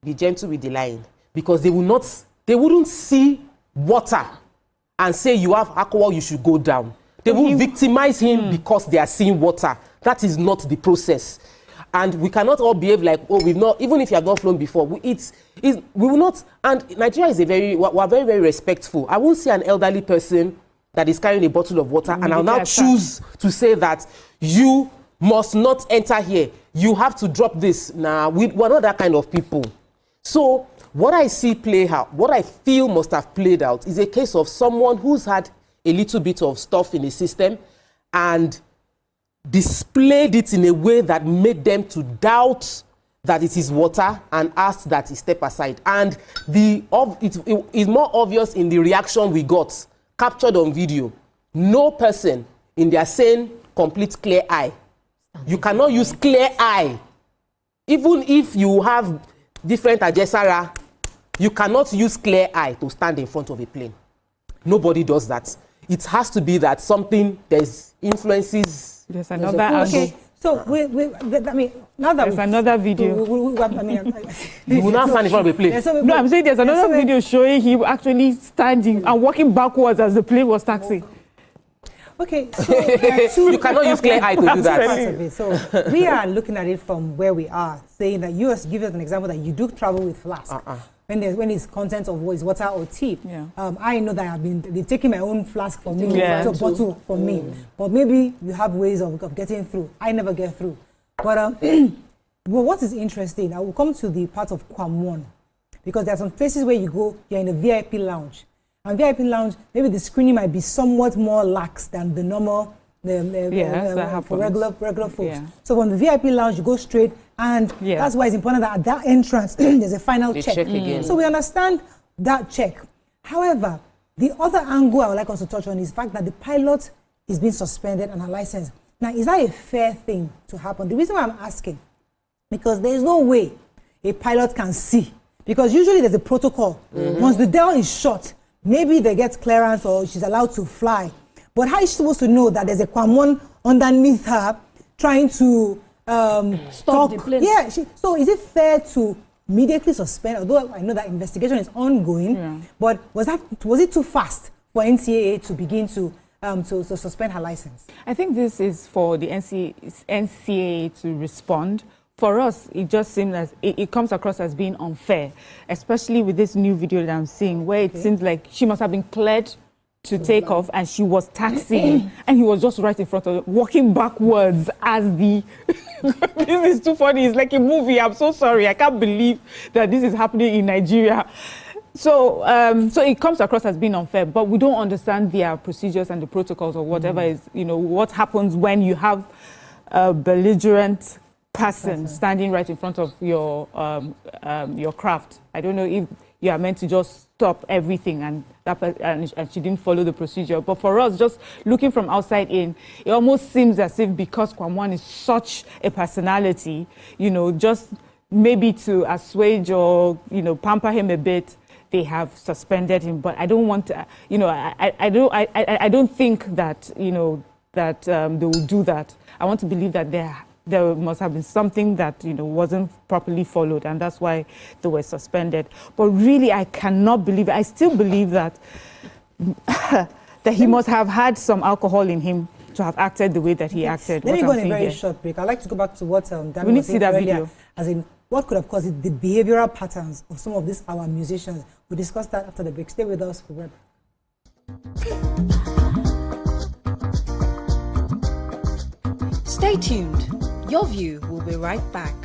Be gentle with the line, because they wouldn't see water and say you have alcohol, you should go down. They will victimize him because they are seeing water. That is not the process. And we cannot all behave like, even if you have not flown before, we will not. And Nigeria is we're very, very respectful. I won't see an elderly person that is carrying a bottle of water and I'll now choose to say that you must not enter here. You have to drop this. Nah, we're not that kind of people. So what I see play out, what I feel must have played out, is a case of someone who's had a little bit of stuff in the system and displayed it in a way that made them to doubt that it is water and asked that he step aside. And it is more obvious in the reaction we got, captured on video. No person in their sane, complete clear eye. You cannot use clear eye. Even if you have different ajesara, you cannot use clear eye to stand in front of a plane. Nobody does that. It has to be that there's influences. There's another angle. Okay, so now that there's another video. You will not stand in front of a plane. No, I'm saying there's another video showing him actually standing and walking backwards as the plane was taxiing. Okay, so you cannot use clear eye to do that. So we are looking at it from where we are, saying that you give us an example that you do travel with flask. When it's content of water or tea. I know that they've taken my own flask for me, bottle for me. But maybe you have ways of getting through. I never get through. But well, what is interesting, I will come to the part of Kwam 1, because there are some places where you go, you're in a VIP lounge, And VIP lounge, maybe the screening might be somewhat more lax than the normal for regular folks. Yeah. So from the VIP lounge, you go straight, and that's why it's important that at that entrance there's a final check. Again. So we understand that check. However, the other angle I would like us to touch on is the fact that the pilot is being suspended and her license. Now, is that a fair thing to happen? The reason why I'm asking, because there is no way a pilot can see, because usually there's a protocol. Once the door is shut, maybe they get clearance or she's allowed to fly. But how is she supposed to know that there's a Kwam underneath her trying to stop the plane? Yeah. So is it fair to immediately suspend? Although I know that investigation is ongoing, but was it too fast for NCAA to begin to suspend her license? I think this is for the NCAA to respond. For us, it just seems as it comes across as being unfair, especially with this new video that I'm seeing, where it seems like she must have been cleared to take off, and she was taxiing, and he was just right in front of her, walking backwards as the... This is too funny. It's like a movie. I'm so sorry. I can't believe that this is happening in Nigeria. So it comes across as being unfair, but we don't understand their procedures and the protocols or whatever is, what happens when you have a belligerent person standing right in front of your craft. I don't know if you are meant to just stop everything and she didn't follow the procedure. But for us, just looking from outside in, it almost seems as if because Kwam is such a personality, just maybe to assuage or, pamper him a bit, they have suspended him. But I don't want to, I don't think that, that they will do that. I want to believe that there must have been something that wasn't properly followed, and that's why they were suspended. But really, I cannot believe it. I still believe that that he must have had some alcohol in him to have acted the way that he acted. Let me go on a very short break. I'd like to go back to what Dan we need to see that video. As in, what could have caused it, the behavioral patterns of some of these our musicians. We'll discuss that after the break. Stay with us for Stay tuned. Your View will be right back.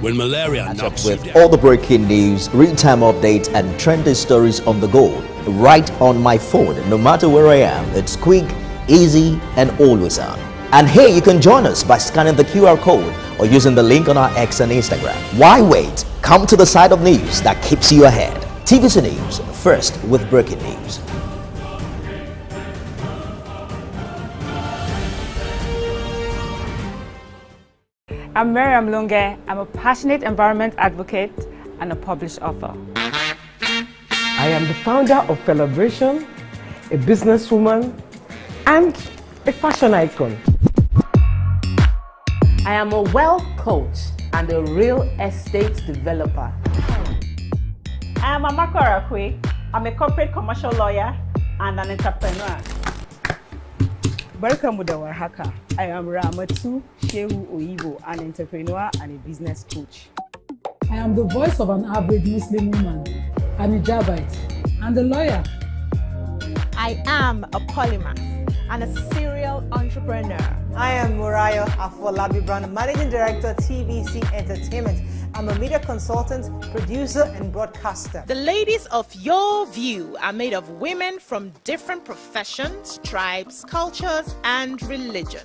When malaria knocks with you down. all the breaking news, real-time updates, and trending stories on the go, right on my phone, no matter where I am. It's quick, easy, and always on. And hey, you can join us by scanning the QR code or using the link on our X and Instagram. Why wait? Come to the side of news that keeps you ahead. TVC News, first with breaking news. I'm Miriam Lunge. I'm a passionate environment advocate and a published author. I am the founder of Celebration, a businesswoman, and a fashion icon. I am a wealth coach and a real estate developer. I am Amakora Kwe. I'm a corporate commercial lawyer and an entrepreneur. Welcome to our haka. I am Ramatu Shehu Oyibo, an entrepreneur and a business coach. I am the voice of an average Muslim woman, an hijabite, and a lawyer. I am a polymath and a serial entrepreneur. I am Murayo Afolabi Brown, Managing Director, TVC Entertainment. I'm a media consultant, producer, and broadcaster. The ladies of Your View are made of women from different professions, tribes, cultures, and religion.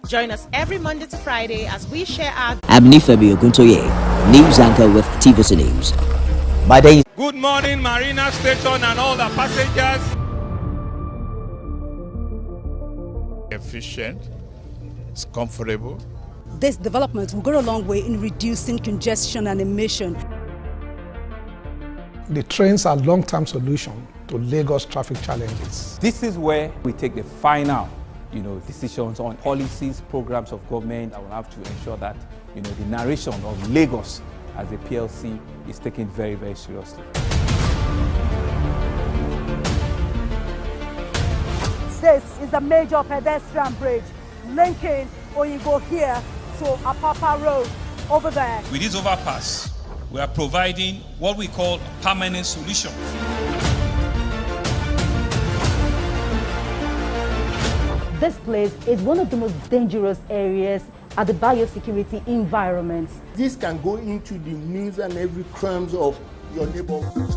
Join us every Monday to Friday as we share our... I'm Nifemi Oguntoye, news anchor with TVC News. My day. Good morning, Marina Station and all the passengers. Efficient, it's comfortable. This development will go a long way in reducing congestion and emission. The trains are a long-term solution to Lagos traffic challenges. This is where we take the final, decisions on policies, programs of government. I will have to ensure that, the narration of Lagos as a PLC is taken very, very seriously. This is a major pedestrian bridge linking Oyinbo here to Apapa Road over there. With this overpass, we are providing what we call a permanent solution. This place is one of the most dangerous areas at the biosecurity environment. This can go into the news and every crimes of your neighborhood.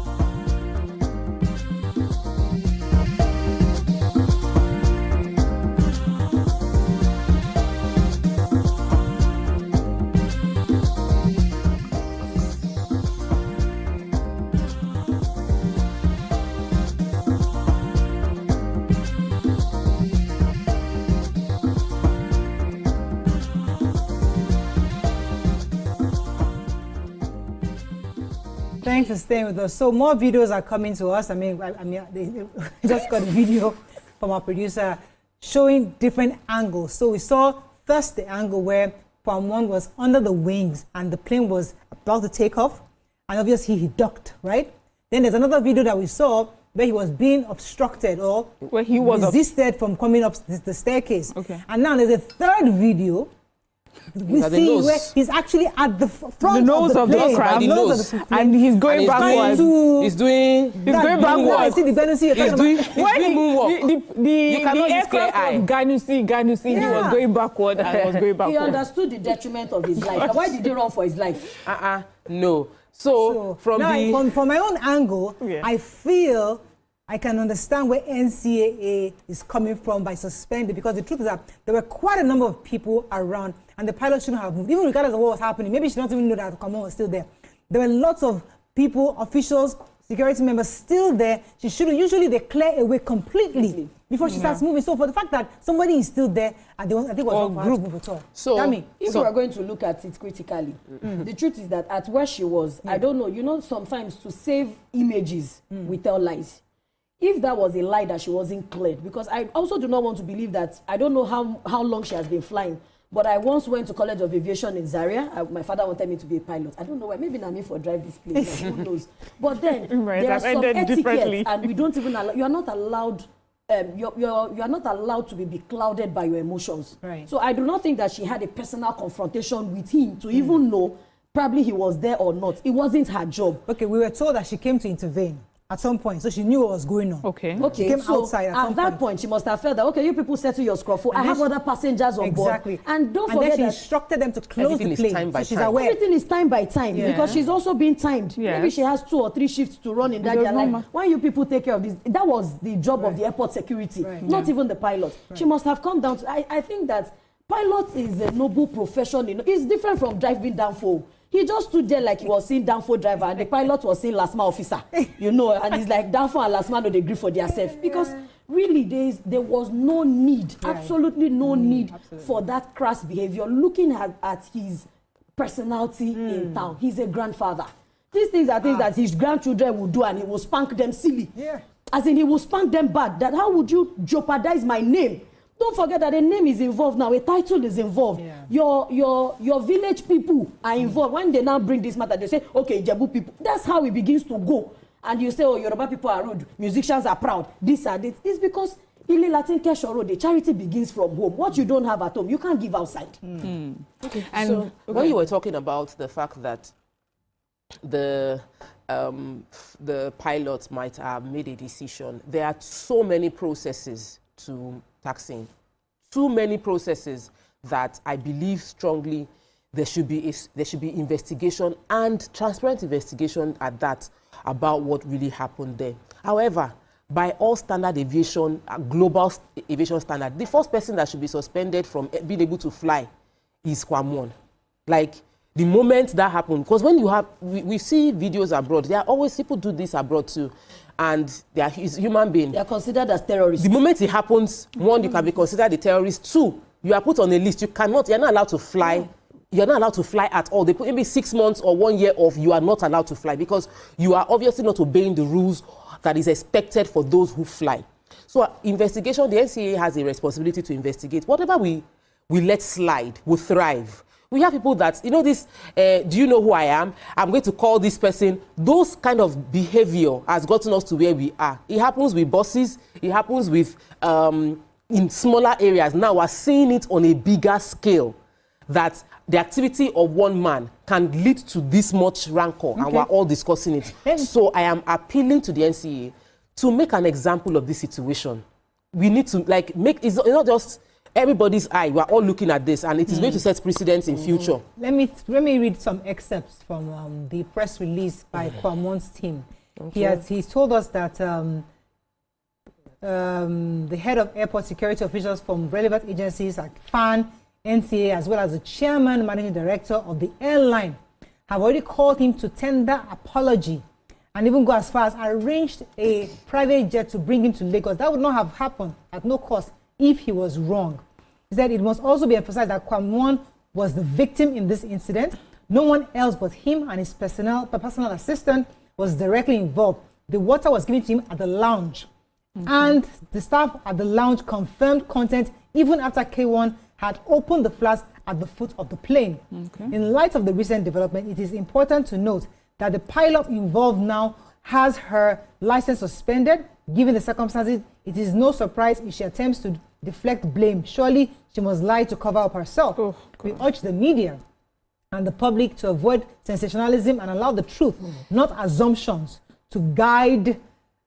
Thanks for staying with us. So more videos are coming to us. They just got a video from our producer showing different angles. So we saw first the angle where Kwam was under the wings and the plane was about to take off, and obviously he ducked, right? Then there's another video that we saw where he was being obstructed or where he was resisted from coming up the staircase. Okay. And now there's a third video we see where he's actually at the front of the plane. And he's going backwards. He's going See backwards. the Ganusi. He's doing moonwalk. The aircraft of Ganusi, he was going backward and was going backward. He understood the detriment of his life. Why did he run for his life? So No. from my own angle, I feel I can understand where NCAA is coming from by suspending, because the truth is that there were quite a number of people around and the pilot shouldn't have moved, even regardless of what was happening. Maybe she didn't even know that Kwam was still there. There were lots of people, officials, security members still there. She should usually they clear away completely before she starts moving. So for the fact that somebody is still there, and I think it was wrong for her to move at all. So if we are going to look at it critically, the truth is that at where she was, I don't know, sometimes to save images, we tell lies. If that was a lie that she wasn't cleared, because I also do not want to believe that, I don't know how long she has been flying, but I once went to College of Aviation in Zaria. My father wanted me to be a pilot. I don't know why. Maybe not me for drive this plane. Who knows? But then there are some etiquettes, and we don't even allow. You are not allowed. You are not allowed to be clouded by your emotions. Right. So I do not think that she had a personal confrontation with him to even know probably he was there or not. It wasn't her job. Okay, we were told that she came to intervene at some point, so she knew what was going on. Okay. She came outside at that point. She must have felt that, okay, you people settle your scruffle. I have other passengers on board. Exactly. And don't forget then she that instructed them to close the plane. So she's aware. Everything is time by time because she's also being timed. Yes. Maybe she has 2 or 3 shifts to run in that day. Like, why you people take care of this? That was the job of the airport security, not even the pilot. She must have come down to, I think that pilot is a noble profession. It's different from driving downfall. He just stood there like he was seeing downfall driver, and the pilot was seeing last mile officer, and he's like, downfall and last mile, no, they agree for themselves. Because really, there was no need, absolutely no need for that crass behavior. Looking at his personality in town, he's a grandfather. These things are things that his grandchildren will do, and he will spank them silly. As in, he will spank them bad. That how would you jeopardize my name? Don't forget that a name is involved now, a title is involved. Your village people are involved. When they now bring this matter, they say, okay, Ijebu people. That's how it begins to go. And you say, oh, Yoruba people are rude, musicians are proud, this and this. It's because Ile Latin Keshoro, the charity begins from home. What you don't have at home, you can't give outside. Okay. And so, when you were talking about the fact that the pilot might have made a decision, there are so many processes to taxing, too many processes that I believe strongly there should be investigation, and transparent investigation at that, about what really happened there. However, by all standard aviation, global aviation standard, the first person that should be suspended from being able to fly is Kwam. Like, the moment that happened, because when you have, we see videos abroad, there are always people do this abroad too, and they are human beings. They are considered as terrorists. The moment it happens, one, you can be considered a terrorist. 2, you are put on a list. You're not allowed to fly. You're not allowed to fly at all. They put maybe 6 months or 1 year off. You are not allowed to fly because you are obviously not obeying the rules that is expected for those who fly. So investigation, the NCAA has a responsibility to investigate. Whatever we let slide will thrive. We have people that, this, do you know who I am? I'm going to call this person. Those kind of behavior has gotten us to where we are. It happens with buses. It happens with, in smaller areas. Now we're seeing it on a bigger scale, that the activity of one man can lead to this much rancor, and we're all discussing it. So I am appealing to the NCAA to make an example of this situation. We need to, it's not just everybody's eye. We are all looking at this, and it is going to set precedents in future. Let me read some excerpts from the press release by Kwam's team. Okay. He's told us that the head of airport security officials from relevant agencies like FAN, NCA, as well as the chairman, managing director of the airline, have already called him to tender apology and even go as far as arranged a private jet to bring him to Lagos. That would not have happened at no cost if he was wrong. He said it must also be emphasized that Kwam was the victim in this incident. No one else but him and his personal assistant was directly involved. The water was given to him at the lounge. And the staff at the lounge confirmed content even after K1 had opened the flask at the foot of the plane. In light of the recent development, it is important to note that the pilot involved now has her license suspended. Given the circumstances, it is no surprise if she attempts to deflect blame. Surely she must lie to cover up herself. We urge the media and the public to avoid sensationalism and allow the truth, not assumptions, to guide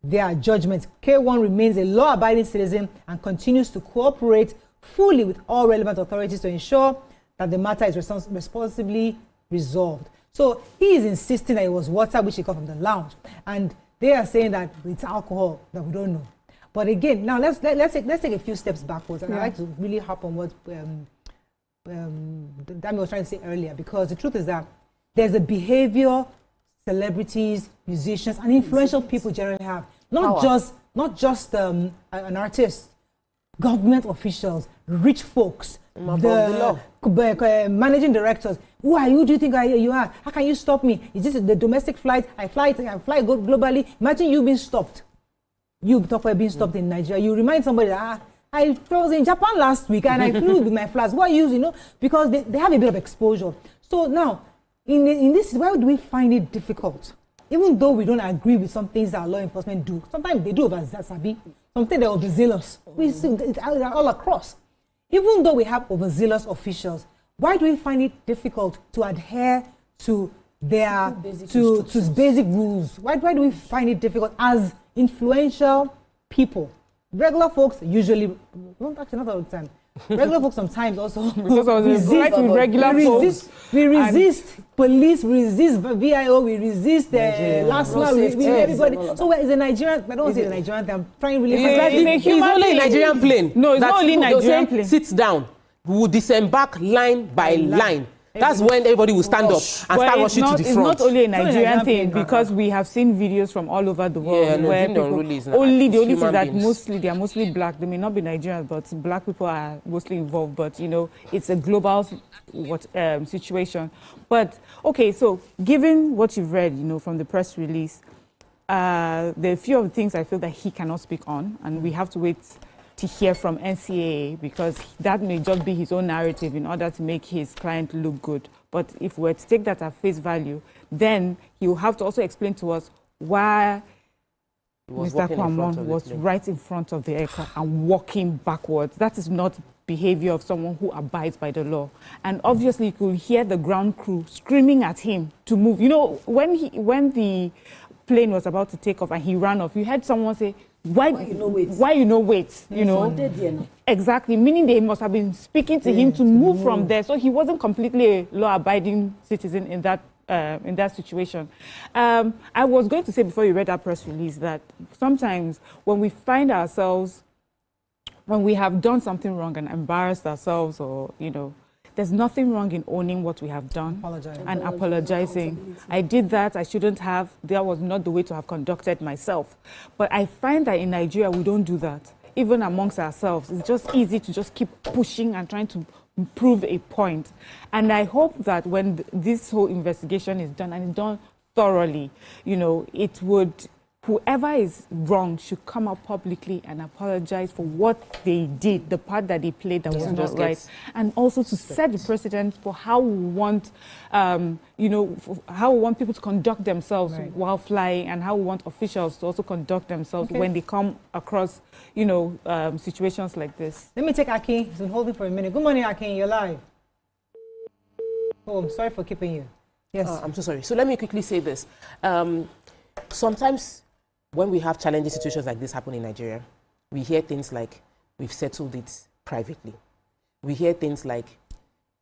their judgment. K1 remains a law-abiding citizen and continues to cooperate fully with all relevant authorities to ensure that the matter is responsibly resolved. So he is insisting that it was water which he got from the lounge, and they are saying that it's alcohol that we don't know. But again, now let's take a few steps backwards, and I'd like to really hop on what Dami was trying to say earlier, because the truth is that there's a behavior celebrities, musicians, and influential people generally have. Not just an artist, government officials, rich folks, the managing directors. Who are you? Do you think you are? How can you stop me? Is this the domestic flight? I fly globally. Imagine you being stopped. You talk about being stopped in Nigeria. You remind somebody that I was in Japan last week and I flew with my flask. Why you because they have a bit of exposure. So now, in this, why do we find it difficult? Even though we don't agree with some things that law enforcement do, sometimes they do oversabi, sometimes they're overzealous. We see it all across. Even though we have overzealous officials, why do we find it difficult to adhere to their basic rules? Why do we find it difficult as influential people? Regular folks usually, actually not all the time. Regular folks sometimes also resist police, we resist VIO, we resist last man, everybody. So is a Nigerian, I don't want to say the Nigerian thing, I'm trying really hard. It's only a Nigerian plane. No, it's not only a Nigerian plane. Sits down, we will disembark line by line. That's when everybody will stand up and start rushing to the front. It's not only a Nigerian thing, because we have seen videos from all over the world where people, the only thing is that they are mostly black. They may not be Nigerians, but black people are mostly involved. But it's a global situation. But okay, so given what you've read, from the press release, there are a few of the things I feel that he cannot speak on, and we have to wait to hear from NCAA, because that may just be his own narrative in order to make his client look good. But if we're to take that at face value, then he will have to also explain to us why Mr. Kwam was right in front of the aircraft and walking backwards. That is not behavior of someone who abides by the law. And obviously you could hear the ground crew screaming at him to move. When the plane was about to take off and he ran off, you heard someone say, why you no wait? Exactly, meaning they must have been speaking to him to move from there. So he wasn't completely a law-abiding citizen in that situation. I was going to say before you read that press release that sometimes when we find ourselves, when we have done something wrong and embarrassed ourselves, or there's nothing wrong in owning what we have done and apologizing. I did that, I shouldn't have. That was not the way to have conducted myself. But I find that in Nigeria, we don't do that. Even amongst ourselves, it's just easy to just keep pushing and trying to prove a point. And I hope that when this whole investigation is done, and it's done thoroughly, it would, whoever is wrong should come out publicly and apologize for what they did, the part that they played that was not right, and also to set the precedent for how we want, how we want people to conduct themselves while flying, and how we want officials to also conduct themselves when they come across, situations like this. Let me take Akin. He's been holding for a minute. Good morning, Akin. You're live. Oh, I'm sorry for keeping you. Yes. I'm so sorry. So let me quickly say this. Sometimes when we have challenging situations like this happen in Nigeria, we hear things like, we've settled it privately. We hear things like,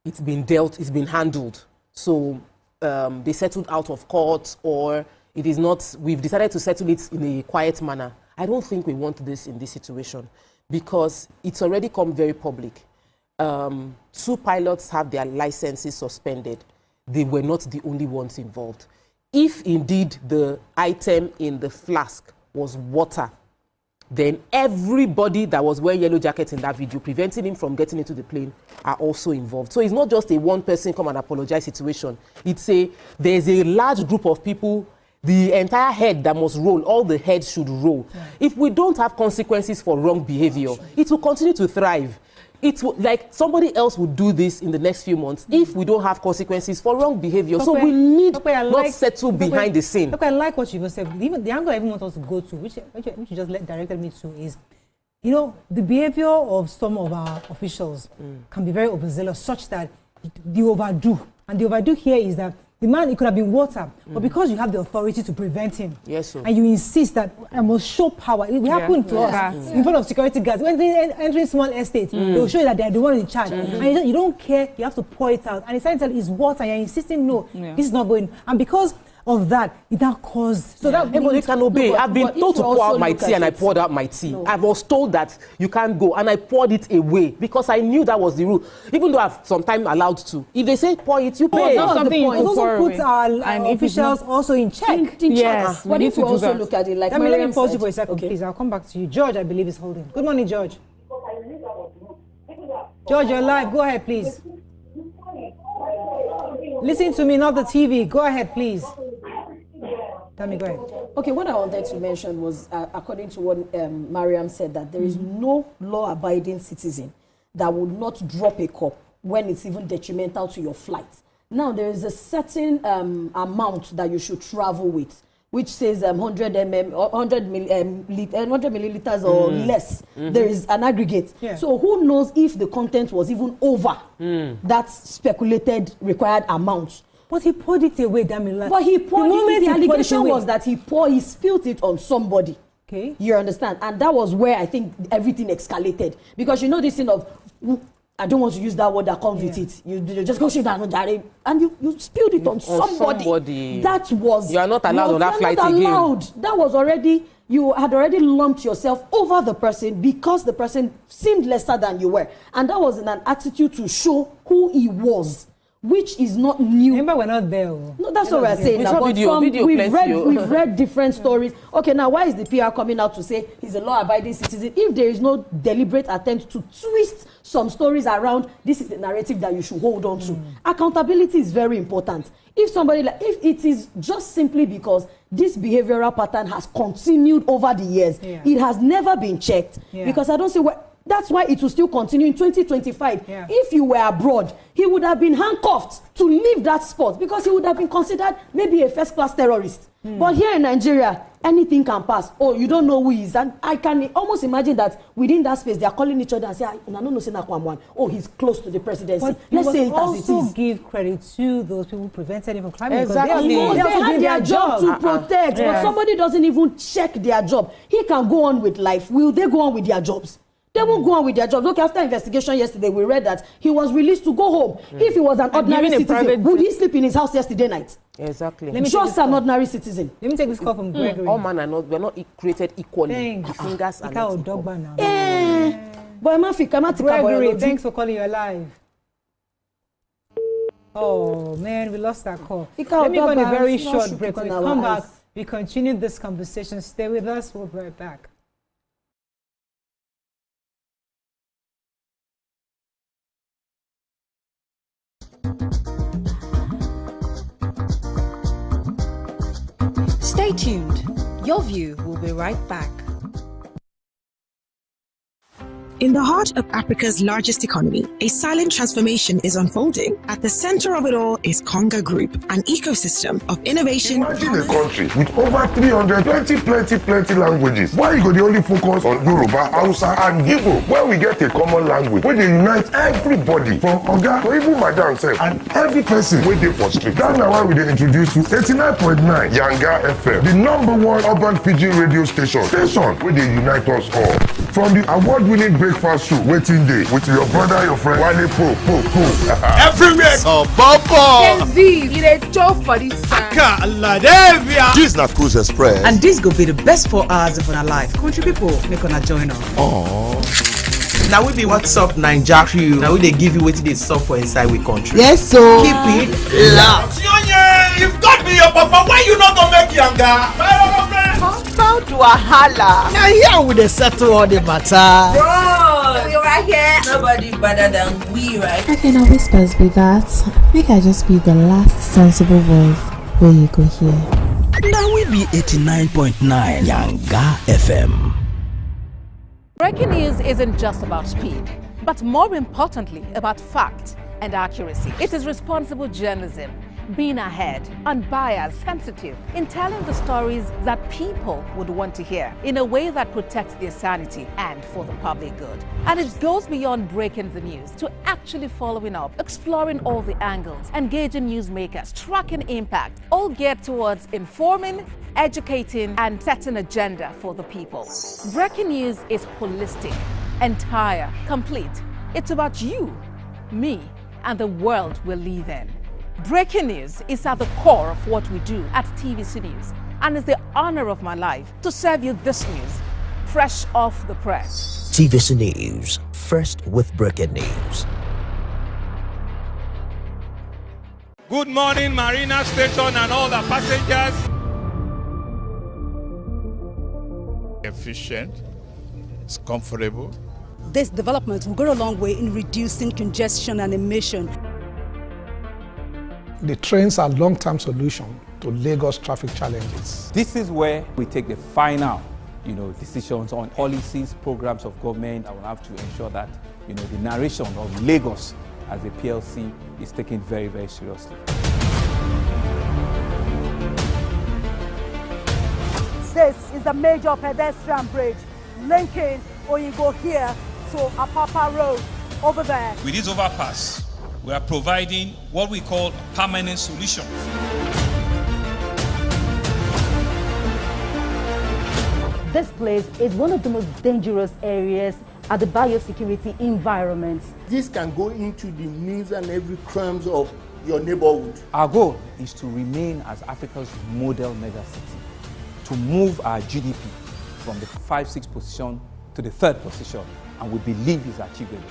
it's been handled. So they settled out of court, or it is not, we've decided to settle it in a quiet manner. I don't think we want this in this situation, because it's already come very public. 2 pilots have their licenses suspended. They were not the only ones involved. If indeed the item in the flask was water, then everybody that was wearing yellow jackets in that video, preventing him from getting into the plane, are also involved. So it's not just a one person come and apologize situation. There's a large group of people. The entire head that must roll, all the heads should roll. Yeah. If we don't have consequences for wrong behavior, it will continue to thrive. It will, like somebody else would do this in the next few months if we don't have consequences for wrong behavior. So we need not settle behind the scene. Look, I like what you said. Even the angle I even want us to go to, which you just directed me to, is, you know, the behavior of some of our officials can be very overzealous, such that they overdo. And the overdo here is that the man, it could have been water, but because you have the authority to prevent him, and you insist that I must show power. It happened to us in front of security guards. When they entering small estates, they will show you that they are the one in charge. And you don't care, you have to pour it out. And it's water, and you're insisting, no, this is not going. And because of that, it now caused. So that everybody can obey. No, I've been told to pour out my tea, and I poured out my tea. I was told that you can't go, and I poured it away because I knew that was the rule. Even though I've sometimes allowed to. If they say pour it, you pay. That's something you also put our officials also in check. Yes, we need to also look at it. Like let me pause you for a second, please. I'll come back to you. George, I believe, is holding. Good morning, George. George, you're live. Go ahead, please. Listen to me, not the TV. Go ahead, please. Tell me, go ahead. Okay, what I wanted to mention was, according to what Mariam said, that there is no law-abiding citizen that would not drop a cup when it's even detrimental to your flight. Now, there is a certain amount that you should travel with, which says 100 milliliters or less. There is an aggregate. Yeah. So who knows if the content was even over that speculated required amount. But he poured it away, Damila. But he poured it. The allegation was that he spilled it on somebody. Okay. You understand? And that was where I think everything escalated. Because you know this thing of, I don't want to use that word that comes with it. You just go sit down and you spilled it on somebody. That was... You are not allowed on that flight again. That was already... You had already lumped yourself over the person because the person seemed lesser than you were. And that was in an attitude to show who he was, which is not new. Remember, we're not there. No, that's what we're saying. We've read different stories. Okay, now why is the PR coming out to say he's a law-abiding citizen if there is no deliberate attempt to twist some stories around this is the narrative that you should hold on to? Accountability is very important. If it is just simply because this behavioral pattern has continued over the years, it has never been checked, because I don't see where. That's why it will still continue in 2025. Yeah. If you were abroad, he would have been handcuffed to leave that spot because he would have been considered maybe a first-class terrorist. But here in Nigeria, anything can pass. Oh, you don't know who he is. And I can almost imagine that within that space, they are calling each other and say, oh, he's close to the presidency. But let's say it as it is. Also give credit to those people who prevented him from climbing. Exactly. They had their job to protect, but somebody doesn't even check their job. He can go on with life. Will they go on with their jobs? They won't go on with their jobs. Look, after investigation yesterday, we read that he was released to go home. If he was an ordinary citizen, would he sleep in his house yesterday night? Exactly. Just an ordinary citizen. Let me take this call from Gregory. All men are not, we're not created equally. Thanks. Fingers are not equal. Gregory, thanks for calling. You're live. Oh, man, we lost that call. Let me go on a very short break. When we come back, we continue this conversation. Stay with us. We'll be right back. Stay tuned. Your View will be right back. In the heart of Africa's largest economy, a silent transformation is unfolding. At the center of it all is Conga Group, an ecosystem of innovation. Imagine a country with over 300 languages. Why you go the only focus on Yoruba, Hausa, and Igbo? Where we get a common language, where they unite everybody from Oga to even Madam self, and every person where they for street. That's now why we introduce you 89.9 Yanga FM, the #1 urban pidgin radio station where they unite us all. From the award-winning breakfast show, Waiting Day, with your brother, your friend, Wale Po. Everywhere. So, Bobo. It a job for this time. This is not Cruise Express. And this go be the best 4 hours of our life. Country people, make una join us. Oh. Now we be What's Up Naija crew. Now we they give you wetin dey sup for inside we country. Yes, so keep it loud. If God be your papa, why you not gonna make Yanga? Now to a holla. Now here we dey settle all the matter. Bro, we right here. Nobody better than we, right? Okay, now whispers be that. Make I just be the last sensible voice where you go hear. Now we be 89.9 Yanga FM. Breaking news isn't just about speed, but more importantly, about fact and accuracy. It is responsible journalism, being ahead, unbiased, sensitive, in telling the stories that people would want to hear in a way that protects their sanity and for the public good. And it goes beyond breaking the news to actually following up, exploring all the angles, engaging newsmakers, tracking impact, all geared towards informing, educating, and setting agenda for the people. Breaking news is holistic, entire, complete. It's about you, me, and the world we live in. Breaking news is at the core of what we do at TVC News, and it's the honor of my life to serve you this news, fresh off the press. TVC News, first with breaking news. Good morning, Marina Station and all the passengers. Efficient, it's comfortable. This development will go a long way in reducing congestion and emission. The trains are a long-term solution to Lagos traffic challenges. This is where we take the final, decisions on policies, programs of government. I will have to ensure that, the narration of Lagos as a PLC is taken very, very seriously. This is a major pedestrian bridge linking Oyingo here to Apapa Road over there. With this overpass, we are providing what we call permanent solutions. This place is one of the most dangerous areas at the biosecurity environment. This can go into the news and every crimes of your neighborhood. Our goal is to remain as Africa's model megacity, to move our GDP from the 5-6 position to the 3rd position, and we believe it's achievable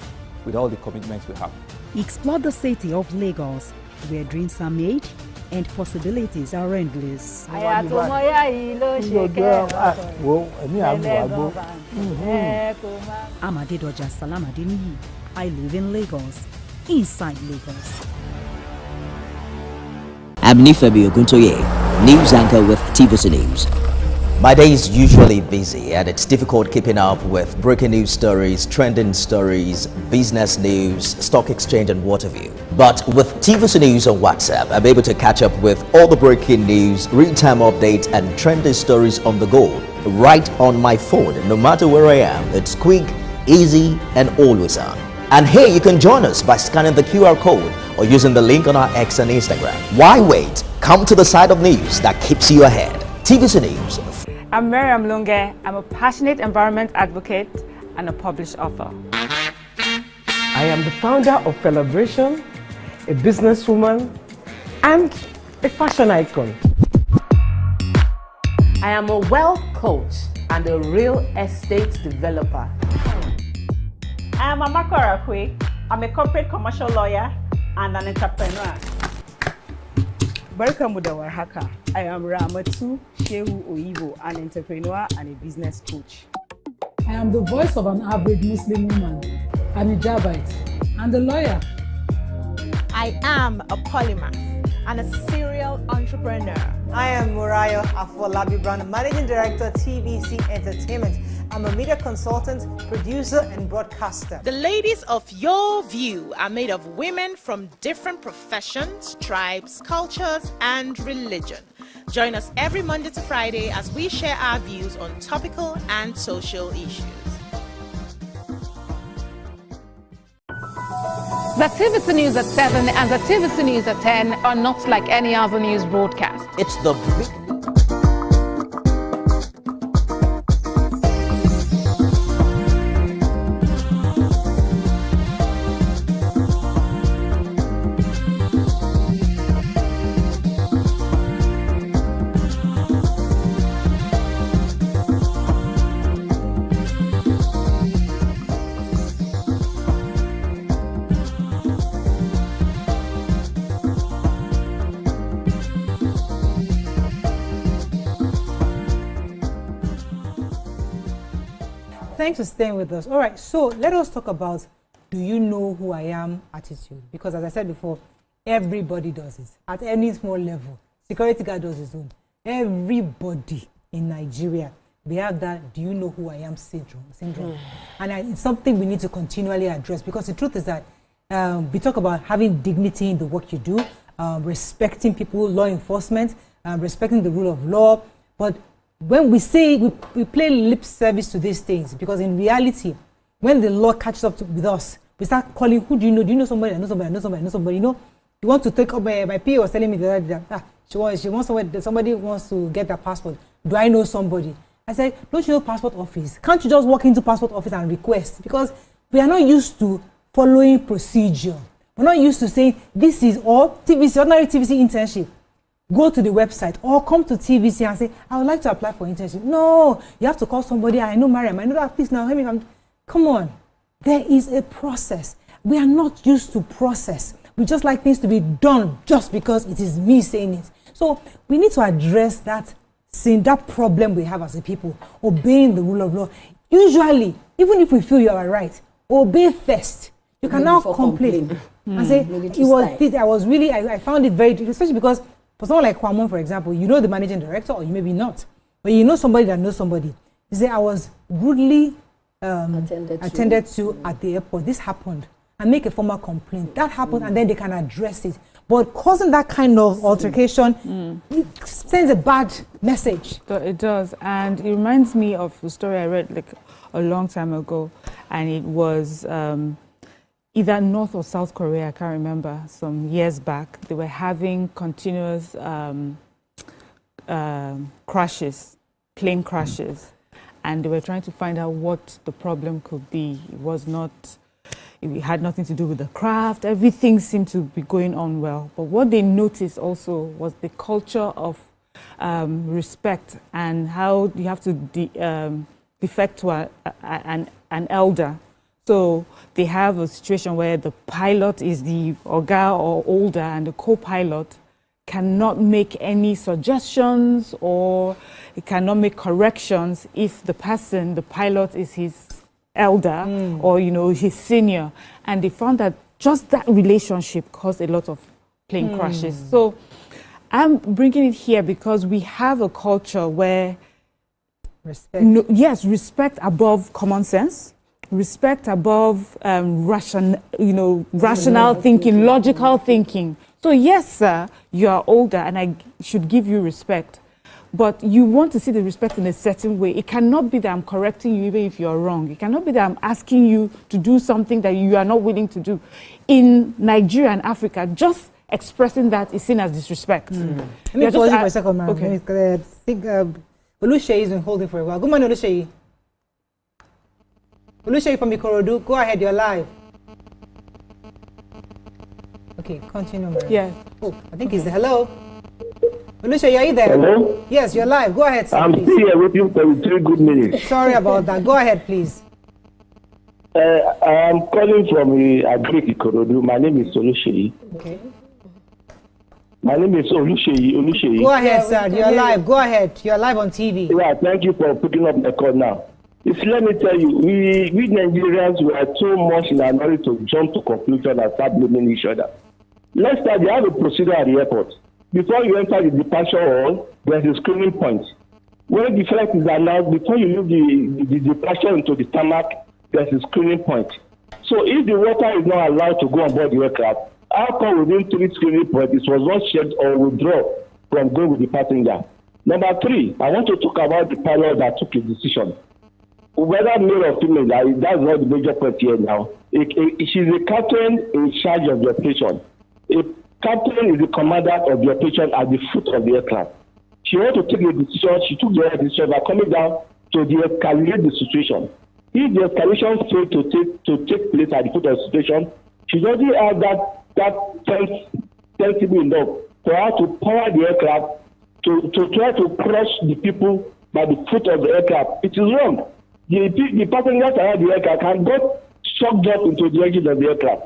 with all the commitments we have. Explore the city of Lagos, where dreams are made and possibilities are endless. Amadedoja Salamadini. I live in Lagos, inside Lagos. I'm Nifemi Oguntoye, news anchor with TVC News. My day is usually busy and it's difficult keeping up with breaking news stories, trending stories, business news, stock exchange and what have you. But with TVC News on WhatsApp, I'm able to catch up with all the breaking news, real-time updates and trending stories on the go, right on my phone, no matter where I am. It's quick, easy and always on. And here you can join us by scanning the QR code or using the link on our X and Instagram. Why wait? Come to the side of news that keeps you ahead. TVC News. I'm Miriam Lunge. I'm a passionate environment advocate and a published author. I am the founder of Celebration, a businesswoman, and a fashion icon. I am a wealth coach and a real estate developer. I am Amakora Kwe. I'm a corporate commercial lawyer and an entrepreneur. Barkamu da warhaka. I am Ramatu Shehu Oyibo, an entrepreneur and a business coach. I am the voice of an average Muslim woman, an hijabite, and a lawyer. I am a polymath and a serial entrepreneur. I am Murayo Afolabi Brown, Managing Director, TVC Entertainment. I'm a media consultant, producer, and broadcaster. The ladies of Your View are made of women from different professions, tribes, cultures, and religion. Join us every Monday to Friday as we share our views on topical and social issues. The TVC News at 7 and the TVC News at 10 are not like any other news broadcast. It's the big... thanks for staying with us. All right, so let us talk about do you know who I am attitude. Because as I said before, everybody does it at any small level. Security guard does his own. Everybody in Nigeria, we have that do you know who I am syndrome. And it's something we need to continually address, because the truth is that we talk about having dignity in the work you do, respecting people, law enforcement, respecting the rule of law. But when we say we play lip service to these things, because in reality, when the law catches up with us, we start calling, who do you know? Do you know somebody? I know somebody, I know somebody, I know somebody. You know, you want to take up, my PA was telling me that she wants somebody wants to get a passport. Do I know somebody? I said, don't you know passport office? Can't you just walk into passport office and request? Because we are not used to following procedure. We're not used to saying, this is all TVC, ordinary TVC internship. Go to the website or come to TVC and say, I would like to apply for internship. No, you have to call somebody. I know Mariam, I know that. Please now, help me. Come on. There is a process. We are not used to process. We just like things to be done just because it is me saying it. So we need to address that problem we have as a people, obeying the rule of law. Usually, even if we feel you are right, obey first. You can now complain and say, I found it very, especially because for someone like Kwam, for example, you know the managing director or you maybe not, but you know somebody that knows somebody. You say, I was rudely attended to at the airport. This happened. And make a formal complaint. That happened, and then they can address it. But causing that kind of altercation, it sends a bad message. It does, and it reminds me of a story I read like a long time ago, and it was either North or South Korea, I can't remember, some years back. They were having continuous crashes, plane crashes, and they were trying to find out what the problem could be. It had nothing to do with the craft. Everything seemed to be going on well. But what they noticed also was the culture of respect and how you have to defect to an elder. So they have a situation where the pilot is the oga or older, and the co-pilot cannot make any suggestions or it cannot make corrections if the pilot is his elder or his senior. And they found that just that relationship caused a lot of plane crashes. So I'm bringing it here because we have a culture where respect above common sense, respect above rational thinking, logical thinking. So yes, sir, you are older and I should give you respect. But you want to see the respect in a certain way. It cannot be that I'm correcting you even if you're wrong. It cannot be that I'm asking you to do something that you are not willing to do. In Nigeria and Africa, just expressing that is seen as disrespect. Let me pause you for a second, ma'am. Okay. I think Oluseyi has been holding for a while. Good morning, Oluseyi. Oluseyi from Ikorodu, go ahead, you're live. Okay, continue, ma'am. Yeah. Oh, I think it's the hello. Oluseyi, are you there? Hello? Yes, you're live. Go ahead, sir, I'm please. still here with you for 3 good minutes. Sorry about that. Go ahead, please. I am calling from Agric Ikorodu. My name is Oluseyi. Okay. My name is Oluseyi. Go ahead, sir. You're live. Go ahead. You're live on TV. Yeah, thank you for picking up the call now. Let me tell you, we Nigerians, we are too much in a hurry to jump to conclusion and start blaming each other. Let's start. They have a procedure at the airport. Before you enter the departure hall, there's a screening point. When the flight is announced, before you leave the departure into the tarmac, there's a screening point. So if the water is not allowed to go on board the aircraft, how come within 3 screening points it was not checked or withdrawn from going with the passenger? Number 3, I want to talk about the pilot that took a decision. Whether male or female, that's not the major point here now. She's a captain in charge of the operation. A captain is the commander of the operation at the foot of the aircraft. She wanted to take a decision. She took the right decision by coming down to de-escalate the situation. If the escalation failed to take place at the foot of the situation, she doesn't have that sensible enough for her to power the aircraft to try to crush the people by the foot of the aircraft. It is wrong. The passengers around the aircraft can got shocked up into the engine of the aircraft.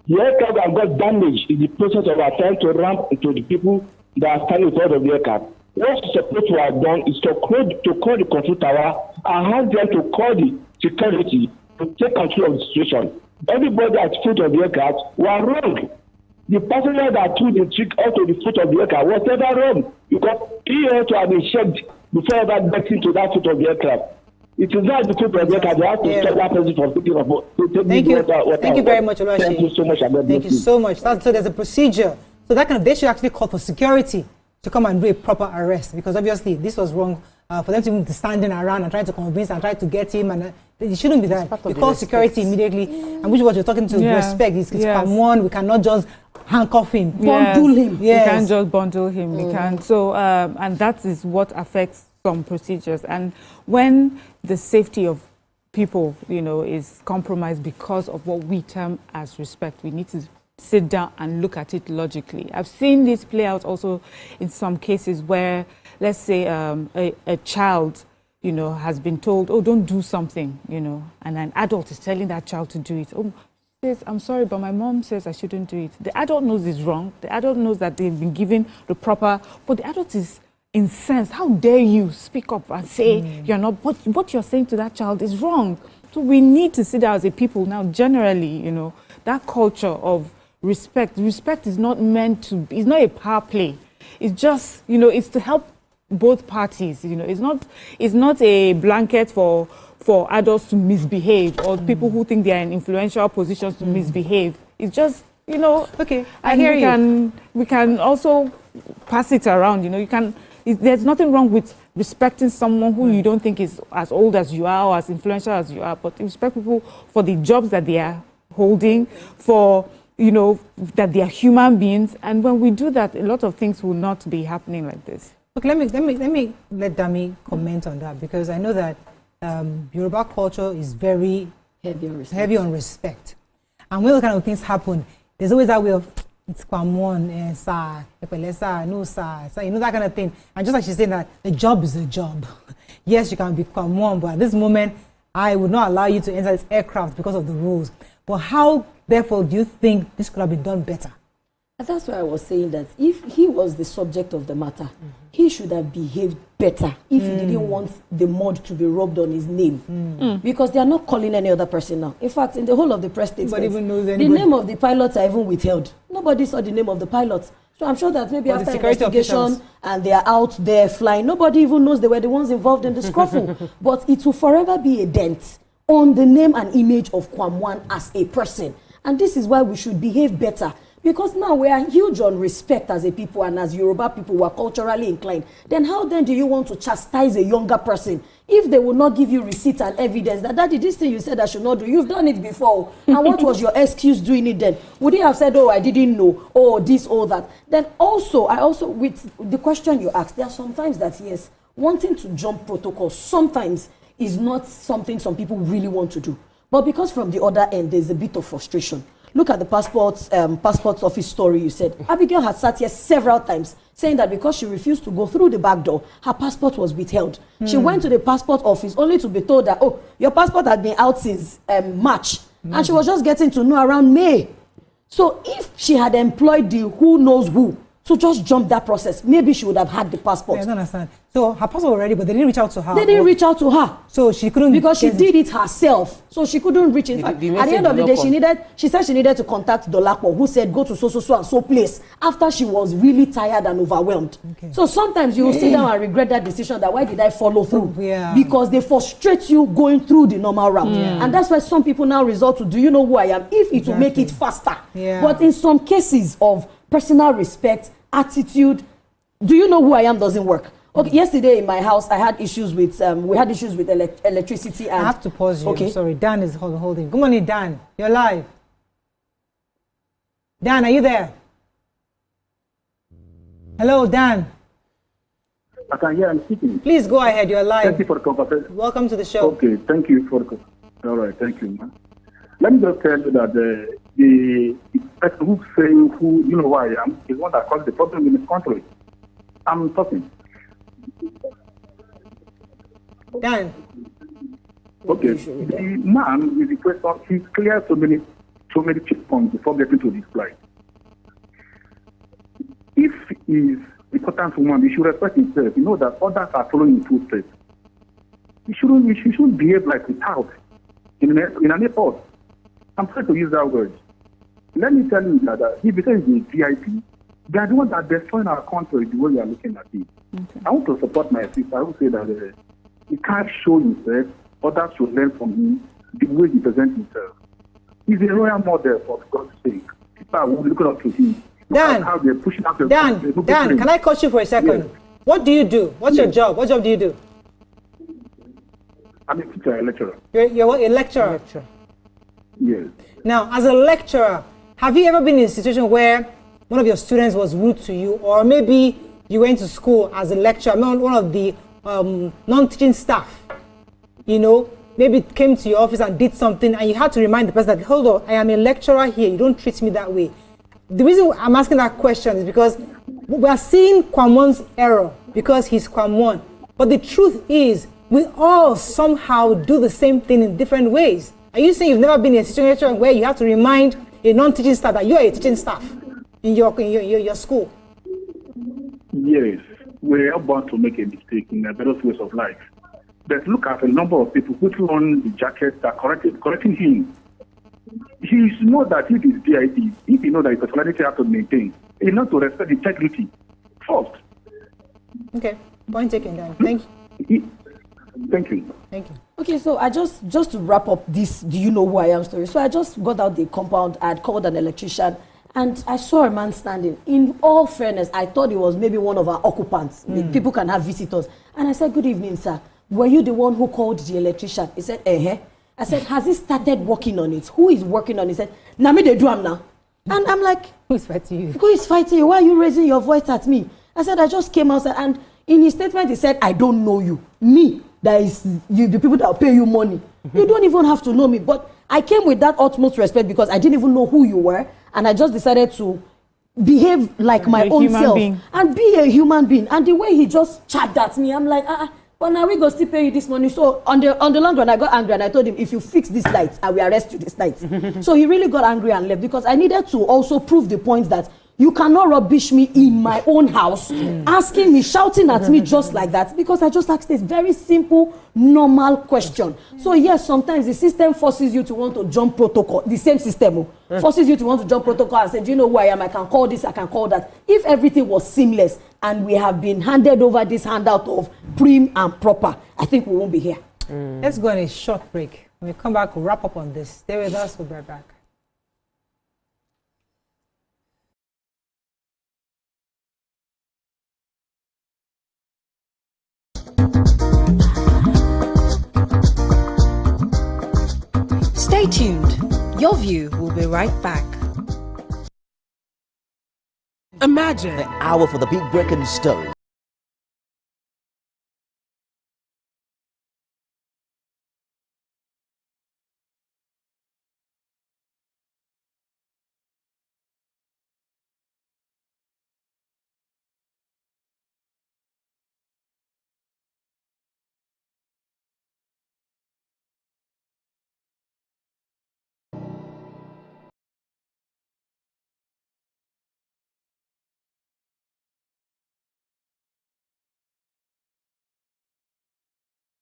The aircraft have got damaged in the process of trying to ramp into the people that are standing in front of the aircraft. What she's supposed to have done is to call the control tower and ask them to call the security to take control of the situation. Everybody at the foot of the aircraft were wrong. The passenger that threw the trick out to the foot of the aircraft was never wrong because he had to have been checked before ever getting to that foot of the aircraft. It is not the foot of the aircraft. They have to stop that person from taking a boat. Thank you very much, Oluwaseyi. Thank you so much. Thank you so much. So there's a procedure. So that they should actually call for security to come and do a proper arrest, because obviously this was wrong for them to be standing around and trying to convince and try to get him, and it shouldn't be that. You call security immediately, and which is what you're talking to, respect. It's Kwam. We cannot just handcuff him, bundle him. Yes. We can't just bundle him. We can't. So, and that is what affects some procedures. And when the safety of people, is compromised because of what we term as respect, we need to sit down and look at it logically. I've seen this play out also in some cases where, let's say, a child, has been told, oh, don't do something, and an adult is telling that child to do it. Oh, says, I'm sorry, but my mom says I shouldn't do it. The adult knows it's wrong. The adult knows that they've been given the proper, but the adult is incensed. How dare you speak up and say you're not, what you're saying to that child is wrong. So we need to sit down as a people now, generally, that culture of respect. Respect is not meant to, it's not a power play. It's just, it's to help both parties. It's not a blanket for adults to misbehave or people who think they are in influential positions to misbehave. It's just, okay, I and hear you. We can also pass it around, there's nothing wrong with respecting someone who you don't think is as old as you are or as influential as you are, but respect people for the jobs that they are holding, for that they are human beings, and when we do that, a lot of things will not be happening like this. Okay, let me let Dami comment on that, because I know that Yoruba culture is very heavy on respect, and when those kind of things happen, there's always that way of it's Kwam, sir, no sir, that kind of thing. And just like she's saying that the job is a job. Yes, you can be Kwam, but at this moment, I would not allow you to enter this aircraft because of the rules. But how, therefore, do you think this could have been done better? And that's why I was saying that if he was the subject of the matter, he should have behaved better if he didn't want the mud to be rubbed on his name. Because they are not calling any other person now. In fact, in the whole of the press statement, even knows the name of the pilots are even withheld. Nobody saw the name of the pilots. So I'm sure that maybe after investigation and they are out there flying, nobody even knows they were the ones involved in the scuffle. But it will forever be a dent on the name and image of Kwam as a person. And this is why we should behave better. Because now we are huge on respect as a people, and as Yoruba people who are culturally inclined. Then how then do you want to chastise a younger person if they will not give you receipt and evidence that, Daddy, this thing you said I should not do, you've done it before. And what was your excuse doing it then? Would you have said, oh, I didn't know, oh, this, or that? Then also, with the question you asked, there are sometimes that, yes, wanting to jump protocols sometimes is not something some people really want to do. But because from the other end, there's a bit of frustration. Look at the passport office story you said. Abigail had sat here several times saying that because she refused to go through the back door, her passport was withheld. She went to the passport office only to be told that, oh, your passport had been out since March. And she was just getting to know around May. So if she had employed the who knows who to just jump that process, maybe she would have had the passport. I don't understand. So her passport already, but they didn't reach out to her. They didn't reach out to her. So she couldn't. Because she did it herself. So she couldn't reach it. In fact, at the end of the day, she said she needed to contact Dolapo, who said go to so and so place, after she was really tired and overwhelmed. Okay. So sometimes you will sit down and regret that decision, that why did I follow through? Yeah. Because they frustrate you going through the normal route. Yeah. And that's why some people now resort to, do you know who I am? If it will make it faster. Yeah. But in some cases of personal respect, attitude, do you know who I am doesn't work. Okay, yesterday in my house, I had issues with, we had issues with electricity. And I have to pause you. Okay. I'm sorry, Dan is holding. Good morning, Dan. You're live. Dan, are you there? Hello, Dan. I can hear I'm speaking. Please go ahead. You're live. Thank you for the conversation. Welcome to the show. Okay, thank you for the. All right, thank you, man. Let me just tell you that the person who's saying who you know who I am is one that caused the problem in this country. I'm talking. Dan. Okay, the man with the question, he's cleared so many checkpoints before getting to this flight. If he's important woman, he should respect himself. You know that others are following in footsteps. He shouldn't behave like a tout. in an airport. I'm trying to use that word. Let me tell you that if it is the VIP, they are the ones that destroy our country the way you are looking at it. Okay. I want to support my sister. I would say that he can't show himself. Others should learn from him the way he presents himself. He's a royal model, for God's sake. People are looking up to him. Dan, how they're pushing out Dan, can I coach you for a second? Yes. What do you do? What's your job? What job do you do? I'm a teacher, a lecturer. You're what, a lecturer? Yes. Now, as a lecturer, have you ever been in a situation where one of your students was rude to you, or maybe you went to school as a lecturer, one of the non-teaching staff, you know, maybe came to your office and did something, and you had to remind the person that, hold on, I am a lecturer here, you don't treat me that way. The reason I'm asking that question is because we are seeing Kwam's error because he's Kwam. But the truth is, we all somehow do the same thing in different ways. Are you saying you've never been in a situation where you have to remind a non-teaching staff that you are a teaching staff in your school? Yes, we're bound to make a mistake in various ways of life. But look at a number of people putting on the jacket that correcting him. He should know that if he's VIP, if he knows that his personality has to maintain, he knows to respect integrity first. Okay, point taken down. Thank you. Thank you. Thank you. Okay, so I just to wrap up this "Do you know who I am" story. So I just got out the compound. I had called an electrician, and I saw a man standing. In all fairness, I thought it was maybe one of our occupants. People can have visitors, and I said, "Good evening, sir. Were you the one who called the electrician?" He said, I said, "Has he started working on it? Who is working on it?" He said, "Now me they do am now." And I'm like, who's fighting you? Who is fighting you? Why are you raising your voice at me? I said, I just came outside, and in his statement he said, "I don't know you." Me, that is you, the people that will pay you money. You don't even have to know me. But I came with that utmost respect because I didn't even know who you were, and I just decided to behave like my own self and be a human being. And the way he just chatted at me, I'm like, but now we go still pay you this money. So on the long run, I got angry and I told him, if you fix these lights, I will arrest you this night. So he really got angry and left because I needed to also prove the point that you cannot rubbish me in my own house, asking me, shouting at me just like that, because I just asked this very simple, normal question. So yes, sometimes the system forces you to want to jump protocol, the same system forces you to want to jump protocol and say, "Do you know who I am? I can call this, I can call that." If everything was seamless and we have been handed over this handout of prim and proper, I think we won't be here. Let's go on a short break. When we come back, we'll wrap up on this. Stay with us, we'll be right back. Stay tuned. Your View will be right back. Imagine the hour for the big breaking story.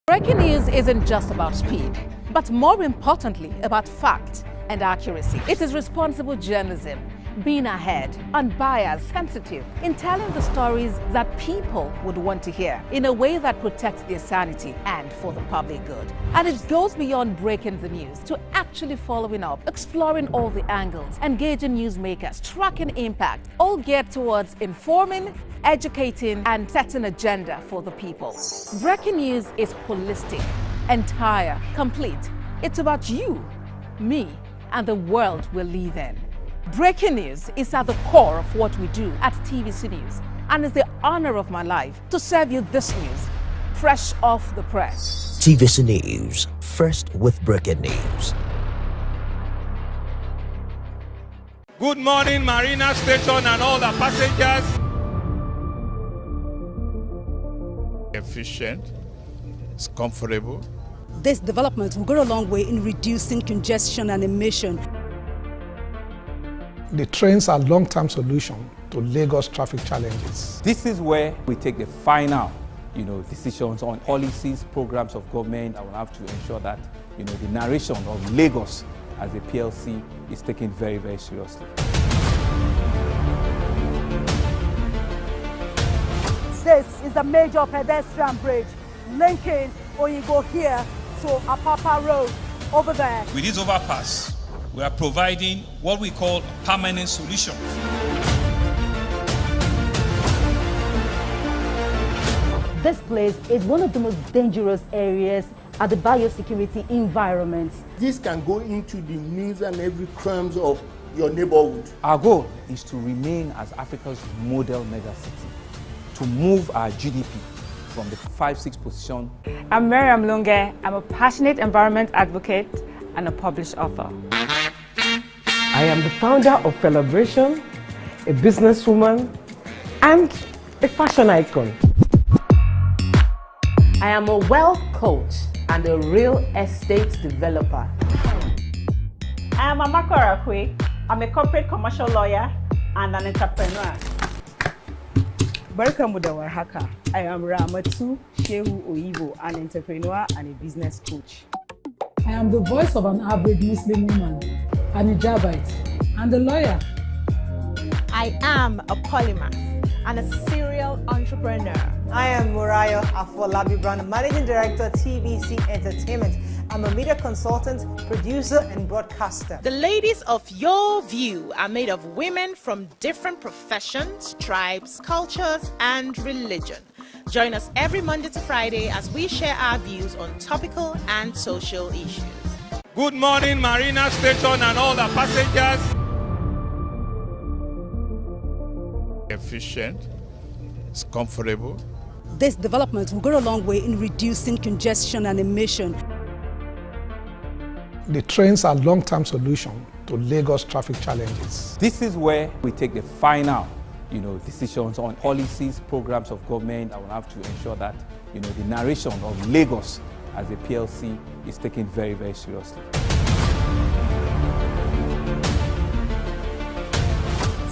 Breaking news isn't just about speed, but more importantly, about fact and accuracy. It is responsible journalism, being ahead, unbiased, sensitive, in telling the stories that people would want to hear in a way that protects their sanity and for the public good. And it goes beyond breaking the news to actually following up, exploring all the angles, engaging newsmakers, tracking impact, all geared towards informing, educating, and setting agenda for the people. Breaking news is holistic, entire, complete. It's about you, me, and the world we live in. Breaking news is at the core of what we do at TVC News, and it's the honor of my life to serve you this news, fresh off the press. TVC News, first with breaking news. Good morning, Marina Station and all the passengers. Efficient, it's comfortable. This development will go a long way in reducing congestion and emission. The trains are a long-term solution to Lagos traffic challenges. This is where we take the final, decisions on policies, programs of government that will have to ensure that, the narration of Lagos as a PLC is taken very, very seriously. This is a major pedestrian bridge linking Oyingo here to Apapa Road over there. With this overpass, we are providing what we call permanent solution. This place is one of the most dangerous areas at the biosecurity environment. This can go into the news and every crumbs of your neighborhood. Our goal is to remain as Africa's model megacity, to move our GDP from the 5-6 position. I'm Miriam Lunge. I'm a passionate environment advocate and a published author. I am the founder of Celebration, a businesswoman, and a fashion icon. I am a wealth coach and a real estate developer. I am Amakora Kwe. I'm a corporate commercial lawyer and an entrepreneur. Barkamu da warhaka. I am Ramatu Shehu Oyibo, an entrepreneur and a business coach. I am the voice of an average Muslim woman, an hijabite, and a lawyer. I am a polymath and a serial entrepreneur. I am Murayo Afolabi Brand, Managing Director, TVC Entertainment. I'm a media consultant, producer, and broadcaster. The ladies of your view are made of women from different professions, tribes, cultures, and religion. Join us every Monday to Friday as we share our views on topical and social issues. Good morning, Marina Station and all the passengers. Efficient, it's comfortable. This development will go a long way in reducing congestion and emission. The trains are a long-term solution to Lagos traffic challenges. This is where we take the final, decisions on policies, programs of government. I will have to ensure that, the narration of Lagos as a PLC is taken very, very seriously.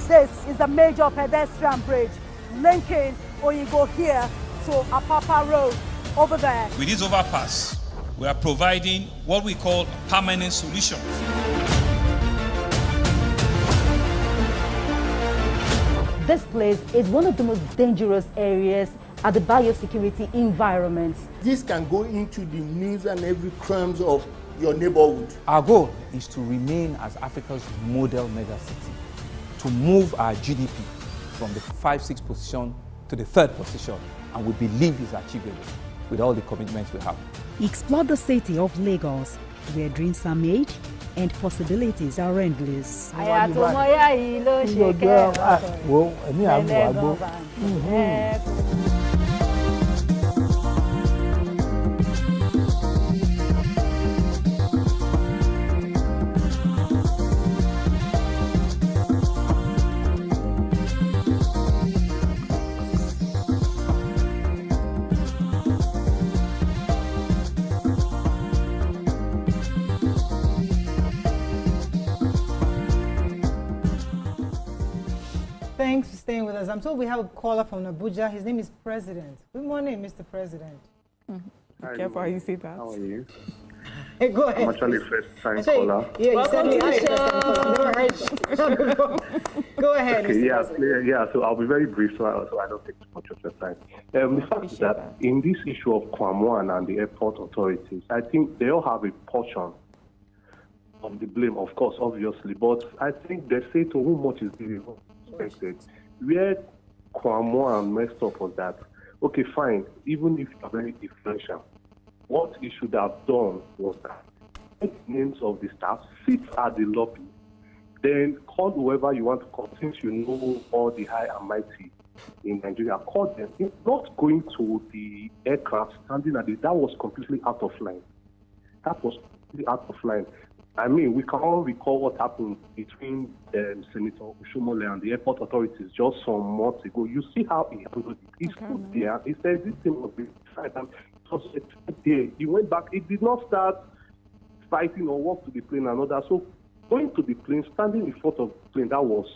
This is a major pedestrian bridge linking Oyingo here to Apapa Road over there. With this overpass, we are providing what we call permanent solution. This place is one of the most dangerous areas at the biosecurity environment. This can go into the news and every crumbs of your neighborhood. Our goal is to remain as Africa's model megacity, to move our GDP from the 5-6 position to the 3rd position, and we believe it's achievable with all the commitments we have. Explore the city of Lagos, where dreams are made and possibilities are endless. Thanks for staying with us. I'm told we have a caller from Abuja. His name is President. Good morning, Mr. President. Be careful how you say that. How are you? Hey, go ahead. I'm actually a first-time caller. Yeah, you said me. Go ahead, Okay, Mr. President. so I'll be very brief so I don't take too much of your time. The fact is that in this issue of Kwam and the airport authorities, I think they all have a portion of the blame, of course, obviously, but I think they say to whom much is given. Where Kwam messed up was that, okay, fine, even if you're very differential, what he should have done was that take names of the staff, sit at the lobby, then call whoever you want to call, since you know all the high and mighty in Nigeria, call them. It's not going to the aircraft standing at it. That was completely out of line. That was completely out of line. I mean, we can all recall what happened between Senator Oshomole and the airport authorities just some months ago. You see how he handled it. He stood there. He said this thing must be decided. And it was there. He went back. He did not start fighting or walk to the plane and all that. So going to the plane, standing in front of the plane, that was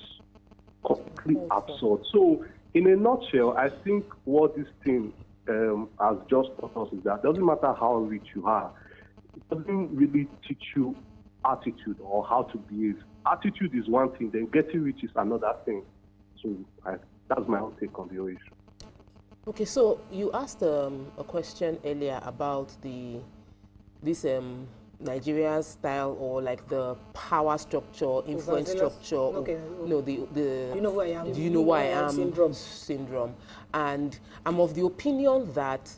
completely absurd. So in a nutshell, I think what this thing has just taught us is that it doesn't matter how rich you are. it doesn't really teach you attitude or how to behave. Attitude is one thing, then getting rich is another thing. So that's my own take on the whole issue. Okay, so you asked a question earlier about this Nigeria style, or like the power structure, influence structure. Okay. No, Do you know who I am? Do you know who I am? Syndrome. And I'm of the opinion that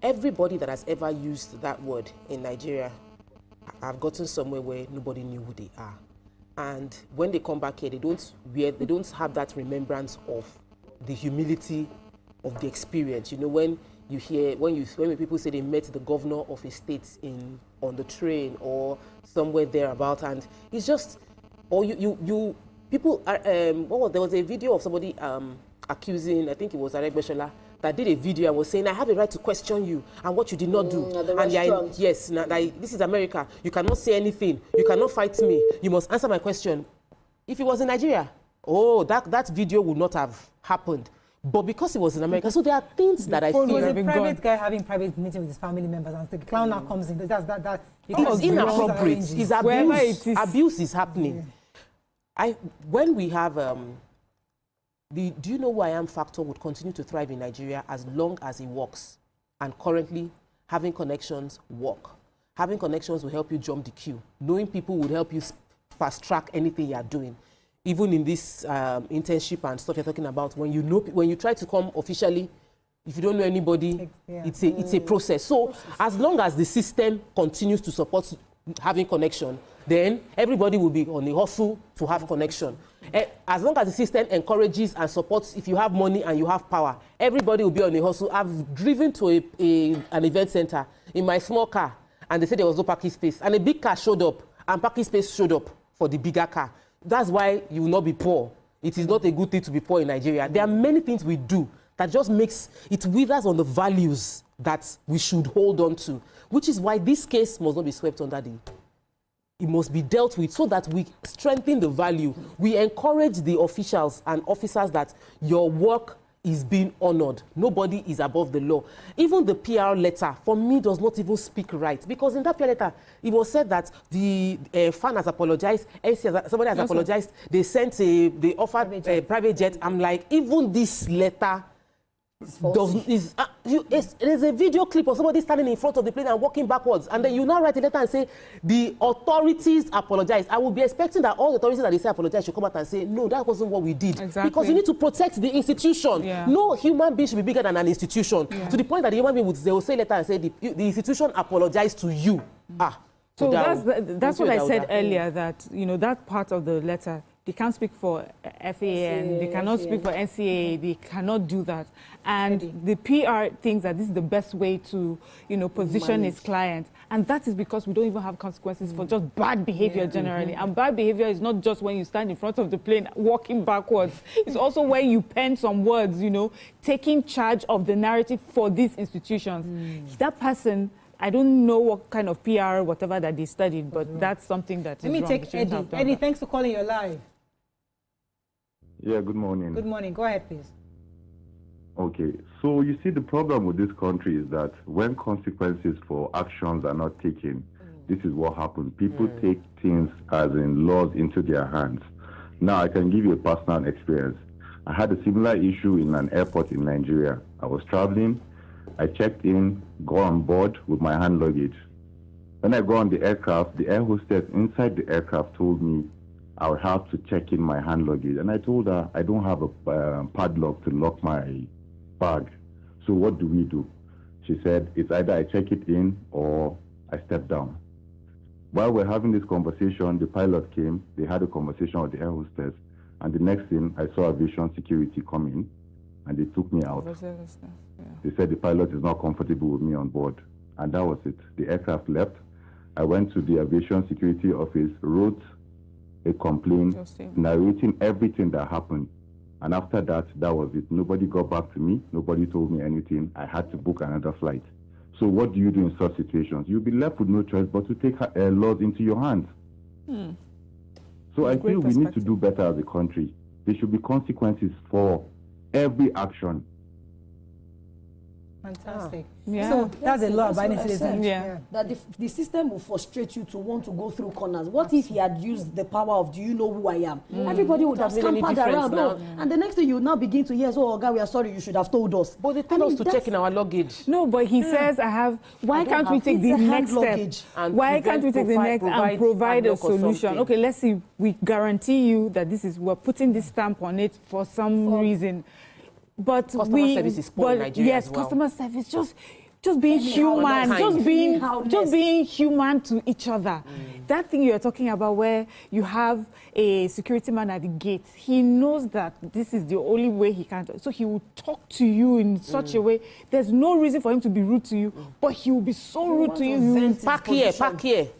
everybody that has ever used that word in Nigeria have gotten somewhere where nobody knew who they are. And when they come back here, they don't have that remembrance of the humility of the experience. You know, when people say they met the governor of a state on the train or somewhere thereabout, and it's just, or people are, there was a video of somebody accusing, I think it was Aregbeshola, that did a video and was saying, I have a right to question you and what you did not do. And yes, this is America. You cannot say anything. You cannot fight me. You must answer my question. If it was in Nigeria, that video would not have happened. But because it was in America, so there are things that I feel. It was a private guy having private meeting with his family members, and the clown now comes in. It's inappropriate. It's abuse. Abuse is happening. When we have the "do you know who I am" factor would continue to thrive in Nigeria as long as it works. And currently, having connections work. Having connections will help you jump the queue. Knowing people will help you fast track anything you are doing. Even in this internship and stuff you're talking about, when you try to come officially, if you don't know anybody, it's a process. So as long as the system continues to support having connection, then everybody will be on the hustle to have connection. As long as the system encourages and supports, if you have money and you have power, everybody will be on the hustle. I've driven to an event center in my small car, and they said there was no parking space, and a big car showed up, and parking space showed up for the bigger car. That's why you will not be poor. It is not a good thing to be poor in Nigeria. There are many things we do that just makes it withers on the values that we should hold on to, which is why this case must not be swept under the. It must be dealt with so that we strengthen the value. We encourage the officials and officers that your work is being honored. Nobody is above the law. Even the PR letter, for me, does not even speak right. Because in that PR letter, it was said that the fan has apologized, somebody has apologized, they offered a private jet. I'm like, even this letter there's a video clip of somebody standing in front of the plane and walking backwards, and then you now write a letter and say the authorities apologize. I will be expecting that all the authorities that they say apologize should come out and say no, that wasn't what we did. Exactly. Because you need to protect the institution. Yeah. No human being should be bigger than an institution. Yeah. To the point that the human being they will say letter and say the institution apologized to you. So that's what I said earlier, that that part of the letter, they can't speak for FAN, they cannot speak for NCAA, they cannot do that. And the PR thinks that this is the best way to, position its client. And that is because we don't even have consequences for just bad behavior generally. And bad behavior is not just when you stand in front of the plane walking backwards. It's also when you pen some words, taking charge of the narrative for these institutions. That person, I don't know what kind of PR, whatever that they studied, but that's something that is wrong. Let me take Eddie. Eddie, thanks for calling. You're live. Yeah, good morning. Good morning. Go ahead, please. Okay, so you see, the problem with this country is that when consequences for actions are not taken, this is what happens. People take things as in laws into their hands. Now, I can give you a personal experience. I had a similar issue in an airport in Nigeria. I was traveling. I checked in, got on board with my hand luggage. When I got on the aircraft, the air hostess inside the aircraft told me I would have to check in my hand luggage. And I told her I don't have a padlock to lock my bag. So what do we do? She said, it's either I check it in or I step down. While we're having this conversation, the pilot came, they had a conversation with the air hostess, and the next thing, I saw aviation security come in, and they took me out. They said the pilot is not comfortable with me on board, and that was it. The aircraft left. I went to the aviation security office, wrote a complaint, narrating everything that happened. And after that, that was it. Nobody got back to me. Nobody told me anything. I had to book another flight. So what do you do in such situations? You'll be left with no choice but to take laws into your hands. So I feel we need to do better as a country. There should be consequences for every action. Fantastic. Yeah. So that's a law what abiding I said. citizen. Yeah. That the system will frustrate you to want to go through corners. What if he had used the power of, do you know who I am? Everybody would have scampered around. And the next thing you now begin to hear, oh, God, we are sorry, you should have told us. But they tell us to check in our luggage. No, but he says, why can't we take the next step? Why can't we take the next and provide a solution? Okay, let's see. We guarantee you that we're putting this stamp on it for some reason. But customer service is poor in Nigeria yes, as well. customer service, just being human, just being human to each other. That thing you're talking about where you have a security man at the gate, he knows that this is the only way he can, so he will talk to you in such a way. There's no reason for him to be rude to you, but he will be so rude to you. Park here.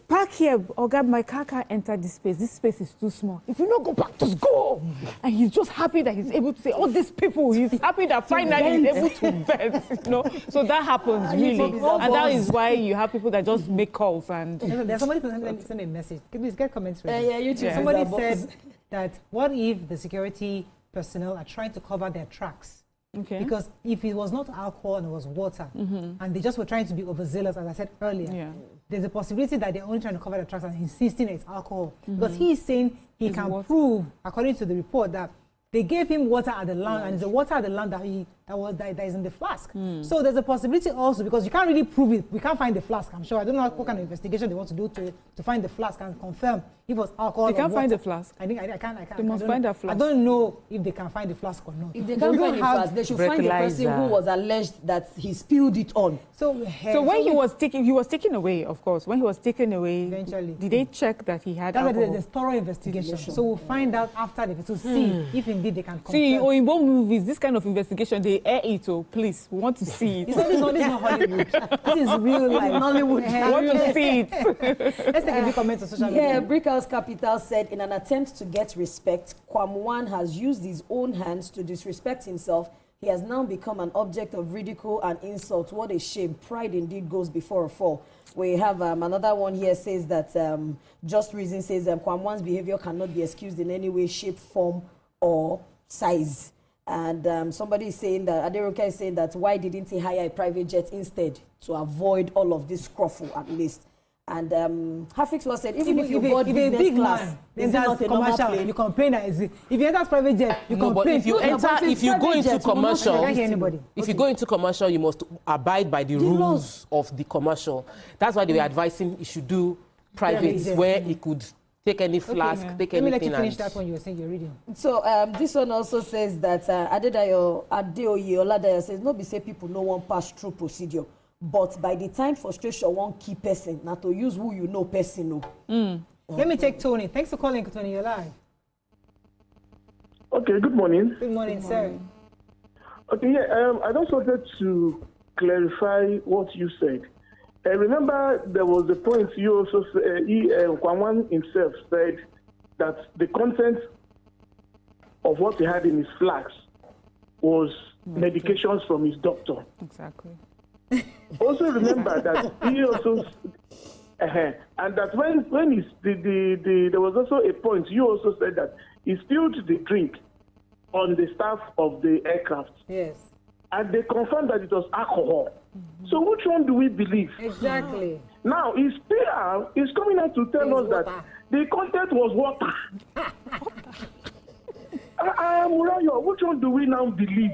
Park here. Oh God, my car can't enter this space. This space is too small. If you don't go back, just go. And he's just happy that he's able to say, all these people, he's happy that finally he's able to vent, you know. So that happens really. And that is why you have people that just make calls and... There's somebody send a message. Please get comments ready. Yeah, you too. Somebody said that what if the security personnel are trying to cover their tracks? Okay. Because if it was not alcohol and it was water, and they just were trying to be overzealous, as I said earlier, there's a possibility that they're only trying to cover their tracks and insisting it's alcohol. Because he's saying he can prove, according to the report, that they gave him water at the lounge, and it's the water at the lounge that is in the flask. So there's a possibility also, because you can't really prove it. We can't find the flask, I'm sure. I don't know what kind of investigation they want to do to find the flask and confirm if it was alcohol or They can't water. find the flask. I can't. They must find that flask. I don't know if they can find the flask or not. If they can't find the flask, they should find the person who was alleged that he spilled it on. So when he was taken away, of course. When he was taken away, eventually, did they check that he had alcohol? alcohol? There's thorough investigation. So we'll find out after to see if indeed they can confirm. See, in both movies, this kind of investigation, they air it. Oh, please, we want to see it. This is not Hollywood. This is real life. Nollywood. We want to see it. Let's take a few comments on social media. Yeah, Brickhouse Capital said, in an attempt to get respect, Kwam has used his own hands to disrespect himself. He has now become an object of ridicule and insult. What a shame. Pride indeed goes before a fall. We have another one here says that Just Reason says Kwam's behavior cannot be excused in any way, shape, form, or size. And somebody is saying that, Aderoka is saying that, why didn't he hire a private jet instead to avoid all of this scruffle at least? And Hafix was said, even if you board business class, then that's commercial. You complain that if you enter private jet, you complain. But if you go into commercial, you must abide by the rules of the commercial. That's why they were advising you should do private, where he could take any flask, take anything. Let me let you finish that one you were saying you're reading. So this one also says that Adeoye Oladayo says, no be say people no one pass through procedure. But by the time frustration one key person, not to use who you know person. Let me take Tony. Thanks for calling, Tony. You're live. Okay, good morning. Good morning, sir. Okay, yeah, I just wanted to clarify what you said. Remember, there was a point you also said, Kwam himself said that the content of what he had in his flask was medications from his doctor. Exactly. Also remember that he also, and that when he's, there was also a point you also said that he spilled the drink on the staff of the aircraft. Yes. And they confirmed that it was alcohol. So which one do we believe? Exactly. Now, his PR is coming out to tell us that the content was water. Murayo, which one do we now believe?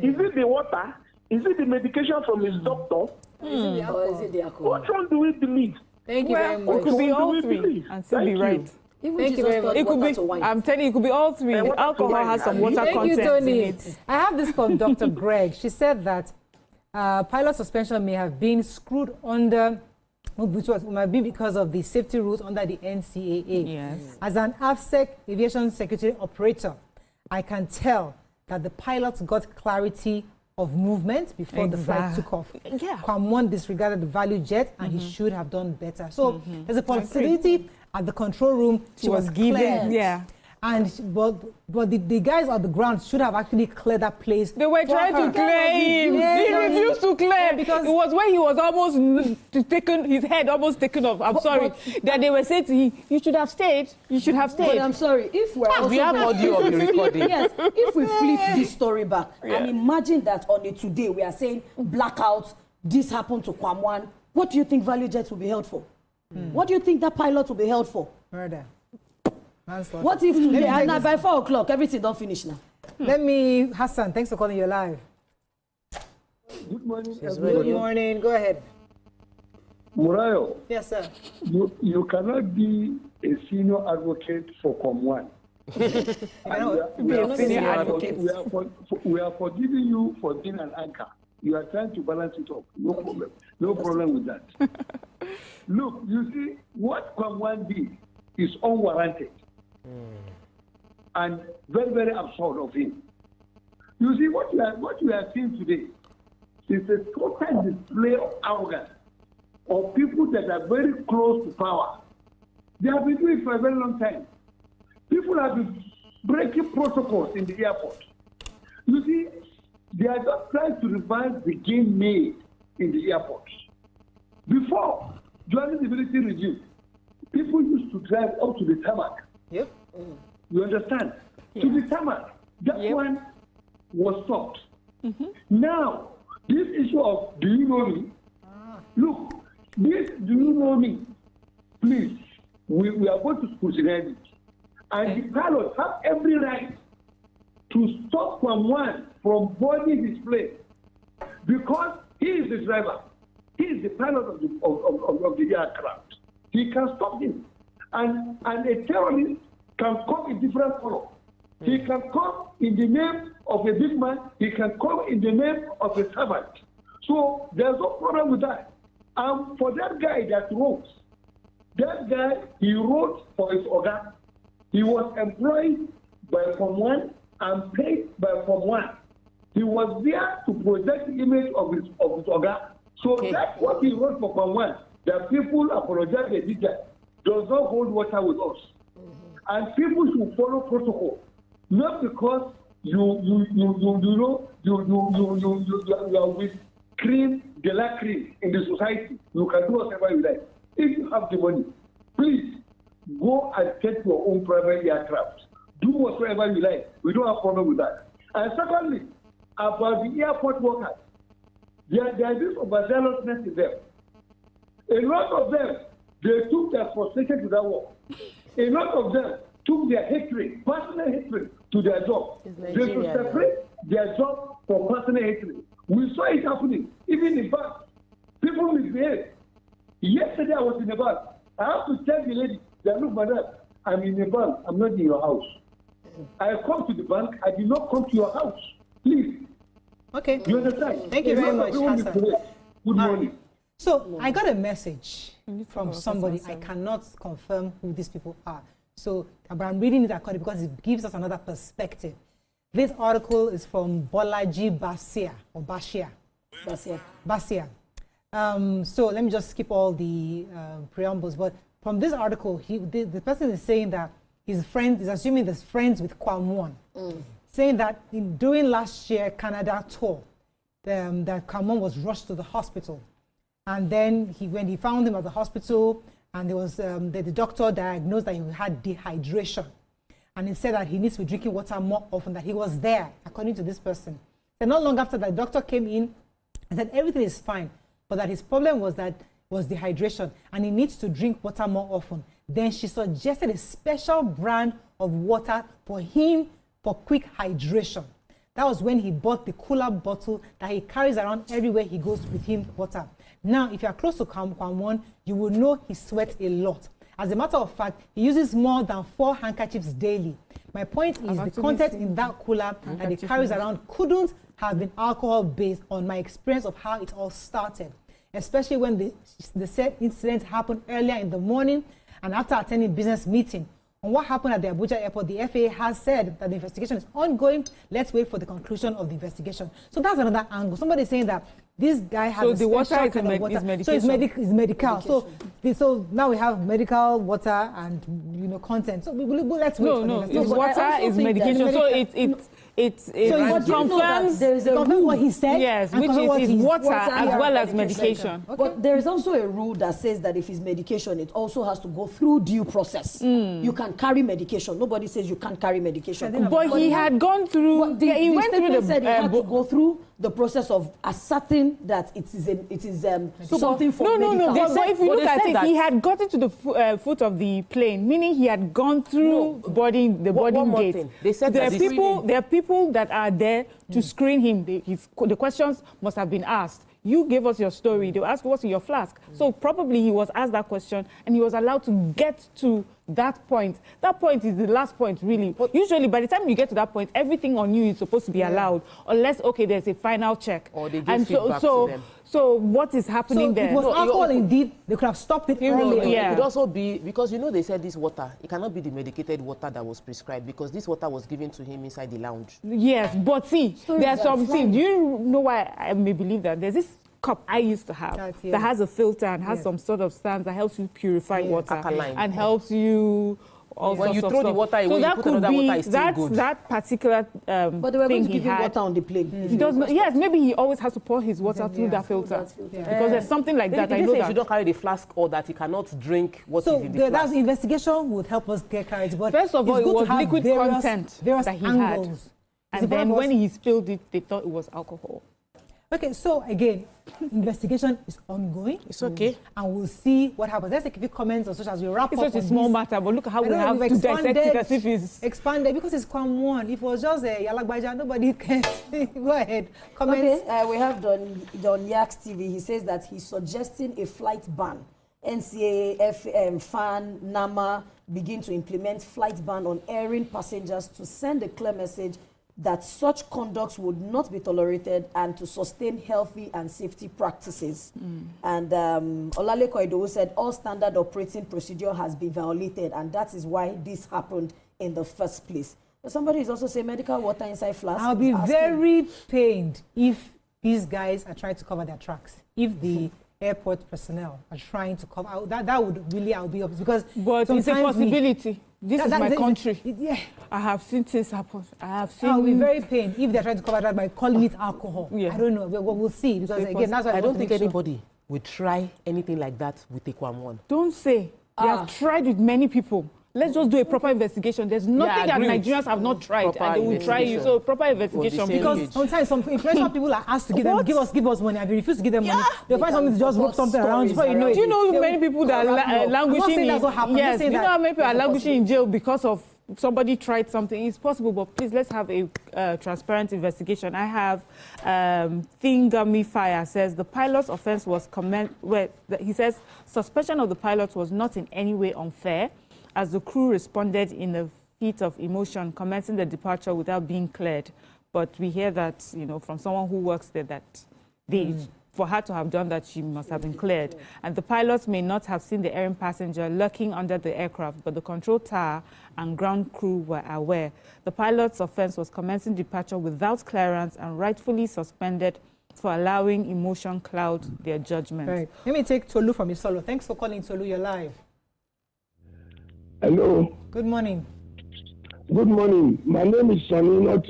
Is it the water? Is it the medication from his doctor? Or is it the alcohol? Which one do we believe? Thank you very much. It could be all three and still be right. Thank you very much. It could be, I'm telling you, it could be all three. Alcohol has some water content in it. I have this from Dr. Greg. She said that pilot suspension may have been screwed under, which might be because of the safety rules under the NCAA. Yes. As an AFSEC aviation security operator, I can tell that the pilots got clarity of movement before the flight took off. Yeah. Kwam disregarded the value jet, and he should have done better. So there's a possibility at the control room she was given. Yeah. But the guys on the ground should have actually cleared that place. They were trying to clear him. He refused to clear because it was when he was almost taken, his head almost taken off. I'm sorry. That they were saying to him, you should have stayed. You should have stayed. But I'm sorry. If we're also we have audio of the recording. Yes. If we flip this story back and imagine that on a today we are saying blackout, this happened to Kwam, what do you think value jets will be held for? What do you think that pilot will be held for? Murder. What if today, and by 4 o'clock, everything don't finish now? Let me, Hassan, thanks for calling you live. Good morning. Good morning. Go ahead. Murayo. Yes, sir. You cannot be a senior advocate for Kwam. We are forgiving you for being an anchor. You are trying to balance it up. No problem. No problem with that. Look, you see, what Kwam did is unwarranted. And very, very absurd of him. You see, what we are seeing today is a total display of arrogance of people that are very close to power. They have been doing it for a very long time. People have been breaking protocols in the airport. You see, they are just trying to revive the game made in the airports. Before, during the military regime, people used to drive up to the tarmac. Yep. You understand? Yeah. To the tarmac. That one was stopped. Now, this issue of do you know me? Look, this do you know me? Please, we are going to scrutinize it. And the pilots have every right to stop Kwam from boarding his plane because he is the driver. He is the pilot of the aircraft. He can stop him. And a terrorist can come in different color. He can come in the name of a big man. He can come in the name of a servant. So there's no problem with that. And for that guy that wrote, he wrote for his organ. He was employed by Kwam and paid by Kwam. He was there to project the image of his organ. So that's what he wrote for Kwam. That people apologize they did that does not hold water with us. And people should follow protocol, not because you are with cream, de la cream in the society. You can do whatever you like. If you have the money, please go and take your own private aircraft. Do whatever you like. We don't have a problem with that. And secondly, about the airport workers, there is this overzealousness in them. A lot of them, they took their frustration to that work. A lot of them took their hatred, personal hatred, to their job. They should separate their job from personal hatred. We saw it happening, even in bus. People misbehave. Yesterday I was in a bus. I have to tell the lady, look, madam, I'm in a bank, I'm not in your house. I come to the bank, I did not come to your house. Please. Okay. You understand? Thank you very much, Hassan. Good morning. So I got a message from somebody. I cannot confirm who these people are. So, but I'm reading it according because it gives us another perspective. This article is from Bolaji Basia or Bashia. Basia. So let me just skip all the preambles. But from this article, the person is saying that his friend is assuming he's friends with Kwam, saying that during last year Canada tour, that Kwam was rushed to the hospital. And then when he found him at the hospital, and there was the doctor diagnosed that he had dehydration. And he said that he needs to be drinking water more often, that he was there, according to this person. Then not long after that, the doctor came in and said everything is fine, but that his problem was dehydration, and he needs to drink water more often. Then she suggested a special brand of water for him for quick hydration. That was when he bought the cooler bottle that he carries around everywhere he goes with him, water. Now, if you are close to Kwam, you will know he sweats a lot. As a matter of fact, he uses more than 4 handkerchiefs daily. My point is the content in that cooler that he carries around couldn't have been alcohol-based on my experience of how it all started, especially when the said incident happened earlier in the morning and after attending business meeting. on what happened at the Abuja airport, the FAA has said that the investigation is ongoing. Let's wait for the conclusion of the investigation. So that's another angle. Somebody is saying that this guy has so a the water special is kind of water. medication. So it's medical. So now we have medical water and content. So let's wait. No, it's water is medication. So it confirms there is a rule what he said. Yes, which is water as well as medication. Okay. But there is also a rule that says that if it's medication, it also has to go through due process. You can carry medication. Nobody says you can't carry medication. But he had gone through. He went through said he had to go through the process of asserting that it is something for medical. But if you look at it, he had gotten to the foot of the plane, meaning he had gone through the boarding gate. They said there are people that are there to screen him. The questions must have been asked. You gave us your story. They will ask what's in your flask. So probably he was asked that question and he was allowed to get to that point. That point is the last point, really. Usually, by the time you get to that point, everything on you is supposed to be allowed, unless, okay, there's a final check. Or they give feedback to them. So what is happening there? If it was alcohol, indeed, they could have stopped it earlier. It could also be, because they said this water, it cannot be the medicated water that was prescribed, because this water was given to him inside the lounge. Yes, but see, there's something. Do you know why I may believe that? There's this cup I used to have that has a filter and has some sort of sand that helps you purify water and helps you. When you throw the water away, so that you put could another be water, it's still good. That particular but they were going to give him water on the plane. He does not. Yes, maybe he always has to pour his water through that filter because there's something like that. I know that. You don't carry the flask or that you cannot drink what is in the flask. So that investigation would help us get clarity. But first of all, it was liquid content that he had, and then when he spilled it, they thought it was alcohol. Okay, so again, investigation is ongoing. It's okay. And we'll see what happens. Let's take a few comments on social as we wrap up. It's such a small matter, but look at how we have to dissect it as if it's expanded because it's Kwam 1. If it was just a Yalagbaja, nobody can. Go ahead. Comments. Okay, we have Don Yaks TV. He says that he's suggesting a flight ban. NCAA, FM, FAN, NAMA begin to implement flight ban on airing passengers to send a clear message that such conducts would not be tolerated and to sustain healthy and safety practices. And Olaleko Idowu said all standard operating procedure has been violated, and that is why this happened in the first place. But somebody is also saying medical water inside flasks. I'll be very pained if these guys are trying to cover their tracks. If the airport personnel are trying to cover that would really, I'll be upset because but it's a possibility. This is my country. I have seen things happen. I'll be very pained if they're trying to cover that by calling it alcohol. I don't know. We'll see. Because again, that's what I don't think anybody would try anything like that with a Kwam 1. Don't say. They have tried with many people. Let's just do a proper investigation. There's nothing that Nigerians have not tried, and they will try you. So proper investigation. Because sometimes some influential people are asked to give us money, and if you refuse to give them money, they'll find something to just rope something around before you know it. Do you know many people that are languishing? Yes, you know how many people are languishing in jail because of somebody tried something? It's possible, but please let's have a transparent investigation. I have Thingami Fire says the pilot's offense was he says suspension of the pilot was not in any way unfair, as the crew responded in a fit of emotion, commencing the departure without being cleared. But we hear that, from someone who works there, that for her to have done that, she must have been cleared. And the pilots may not have seen the errant passenger lurking under the aircraft, but the control tower and ground crew were aware. The pilot's offense was commencing departure without clearance and rightfully suspended for allowing emotion cloud their judgment. Right. Let me take Tolu from Isolo. Thanks for calling, Tolu. You're live. Hello. Good morning. Good morning. My name is Sonny, not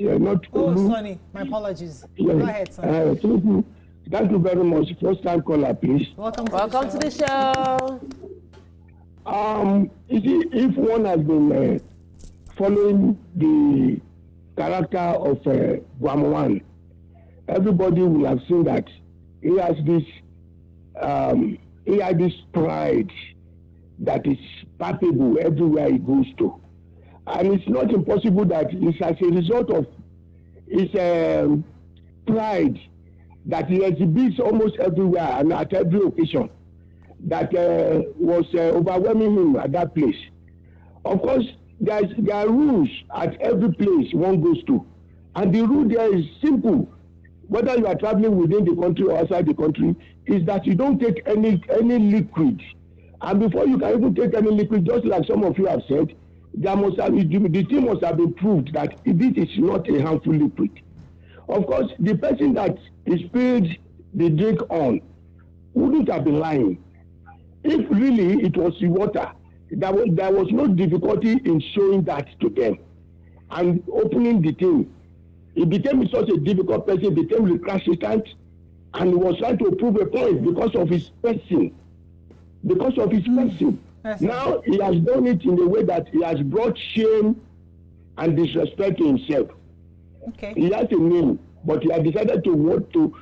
Oh, Sonny. My apologies. Yeah. Go ahead, Sonny. Thank you very much. First time caller, please. Welcome to the show. You see, if one has been following the character of Kwam 1, everybody will have seen that he has this pride that is palpable everywhere he goes to. And it's not impossible that it's as a result of his pride that he exhibits almost everywhere and at every occasion that was overwhelming him at that place. Of course, there are rules at every place one goes to. And the rule there is simple. Whether you are traveling within the country or outside the country, is that you don't take any liquid. And before you can even take any liquid, just like some of you have said, the thing must have been proved that this is not a harmful liquid. Of course, the person that spilled the drink on wouldn't have been lying. If really it was the water, there was no difficulty in showing that to them and opening the thing. It became such a difficult person, became recalcitrant, and he was trying to prove a point because of his person. Because of his person. Now he has done it in a way that he has brought shame and disrespect to himself. Okay. He has a name, but he has decided to want to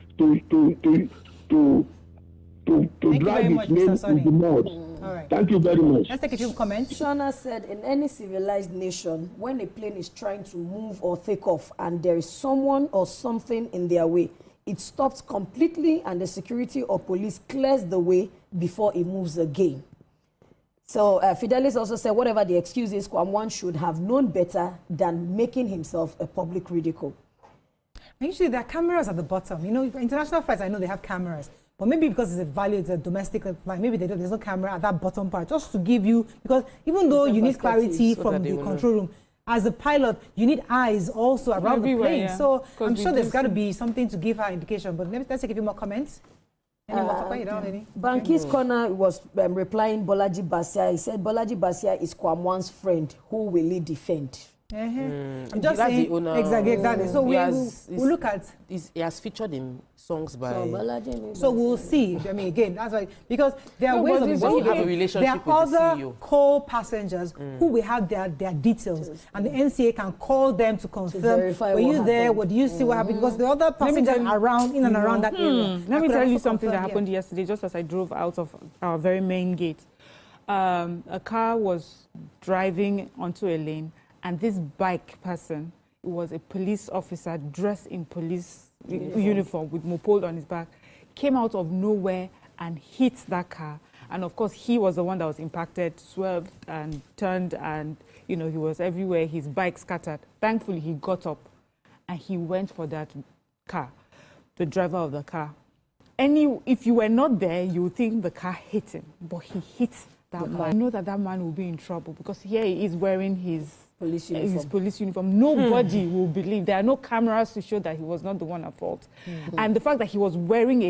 drag his name in the mud. All right. Thank you very much. Let's take a few comments. Shona said, in any civilized nation, when a plane is trying to move or take off and there is someone or something in their way, it stops completely and the security or police clears the way before it moves again. So Fidelis also said, whatever the excuse is, Kwam should have known better than making himself a public ridicule. Usually there are cameras at the bottom. You know, international flights, I know they have cameras. But maybe because it's a value, it's a domestic flight, maybe there's no camera at that bottom part, just to give you, because even though you need clarity from the control room, as a pilot, you need eyes also around the plane. Yeah. So I'm sure there's got to be something to give her indication. But let's take a few more comments. Banki's Corner was replying Bolaji Basia. He said Bolaji Basia is Kwamwan's friend. Who will he defend? I'm just saying, exactly. So we'll look at. He has featured in songs by. So we'll see. I mean, again, that's why, because there are ways of have a relationship there are other co-passengers who will have their details, and the NCA can call them to confirm. Were you there? What do you see? What happened? Because the other passengers around in and around that area. Let me tell you something that happened yesterday, just as I drove out of our very main gate. A car was driving onto a lane. And this bike person was a police officer dressed in police uniform with moped on his back, came out of nowhere and hit that car. And of course, he was the one that was impacted, swerved and turned, and you know, he was everywhere. His bike scattered. Thankfully, he got up and he went for that car, the driver of the car. If you were not there, you would think the car hit him, but he hit that man. I know that man will be in trouble because here he is wearing his police uniform. Nobody will believe. There are no cameras to show that he was not the one at fault. And the fact that he was wearing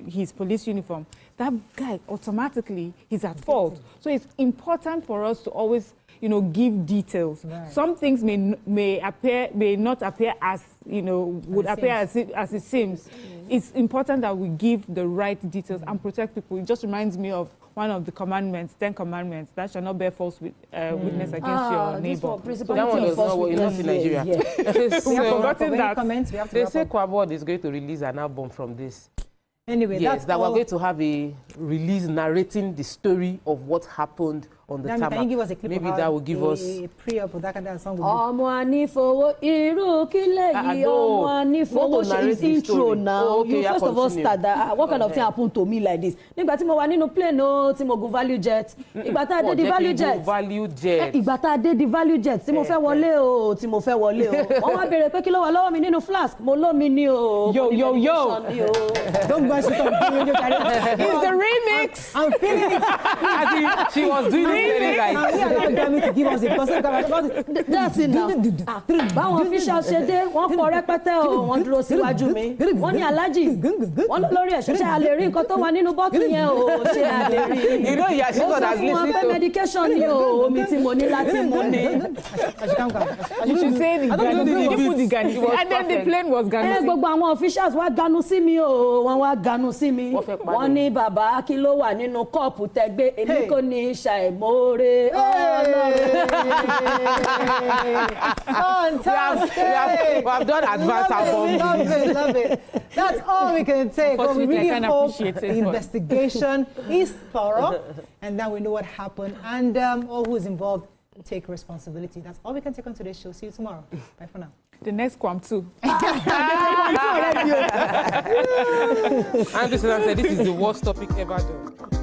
his police uniform, that guy automatically is at fault. So it's important for us to always, you know, give details. Right. Some things may not appear as, you know, would appear as it seems. It's important that we give the right details and protect people. It just reminds me of one of the commandments, 10 commandments, that shall not bear false witness against your neighbor. So that one was not in Nigeria. We have forgotten that. They say Kwam is going to release an album from this. Anyway, yes, that we're going to have a release narrating the story of what happened on the tarmac. Can you give us a clip? Maybe that will give us a pre-up of that kind of song. Is intro now. You first of all start that. What kind of thing happened to me like this? Nígbà tí mo wà nínú plane no, tí mo go value jet. Ìgbà tá dé di value jet. Ìgbà tá dé di value jet. Tí mo fẹ́ wọlé o, tí mo fẹ́ wọlé o. Wọ́n wá béèrè pé kí ló wà lọ́wọ́ mi nínú flask. Mo lómi ni o. Yo. Don't go sit on It's the remix. I'm feeling it. She was doing it very right. We are not going to give us a person. That's it now. Báwọn officials ṣe dé, wọ́n kọ rẹpẹtẹ o, wọ́n dúró síwájú mi. Wọ́n ní Alhaji, wọ́n lórí ẹ̀ṣọ́ ṣe a lè rí nǹkan tó wà nínú bọ́ọ̀tù yẹn o, ṣe a lè rí. You know, yeah, she got as listening to. Medication ni o, omi tí mo ní láti mú ni. You should say the Ghana. And then the plane was Ghana. Gbogbo àwọn officials wá ganu sí mi o, wọ́n wá ganu sí mi. Wọ́n ní bàbá kí ló wà nínú kọ́ọ̀pù tẹ́gbẹ́, èmi kò ní ṣàìmóore. Fantastic. We have done advanced album. Love it. That's all we can take. But we really hope the investigation is thorough, and then we know what happened, and all who's involved take responsibility. That's all we can take on today's show. See you tomorrow. Bye for now. The next Kwam too. And this is the worst topic ever done.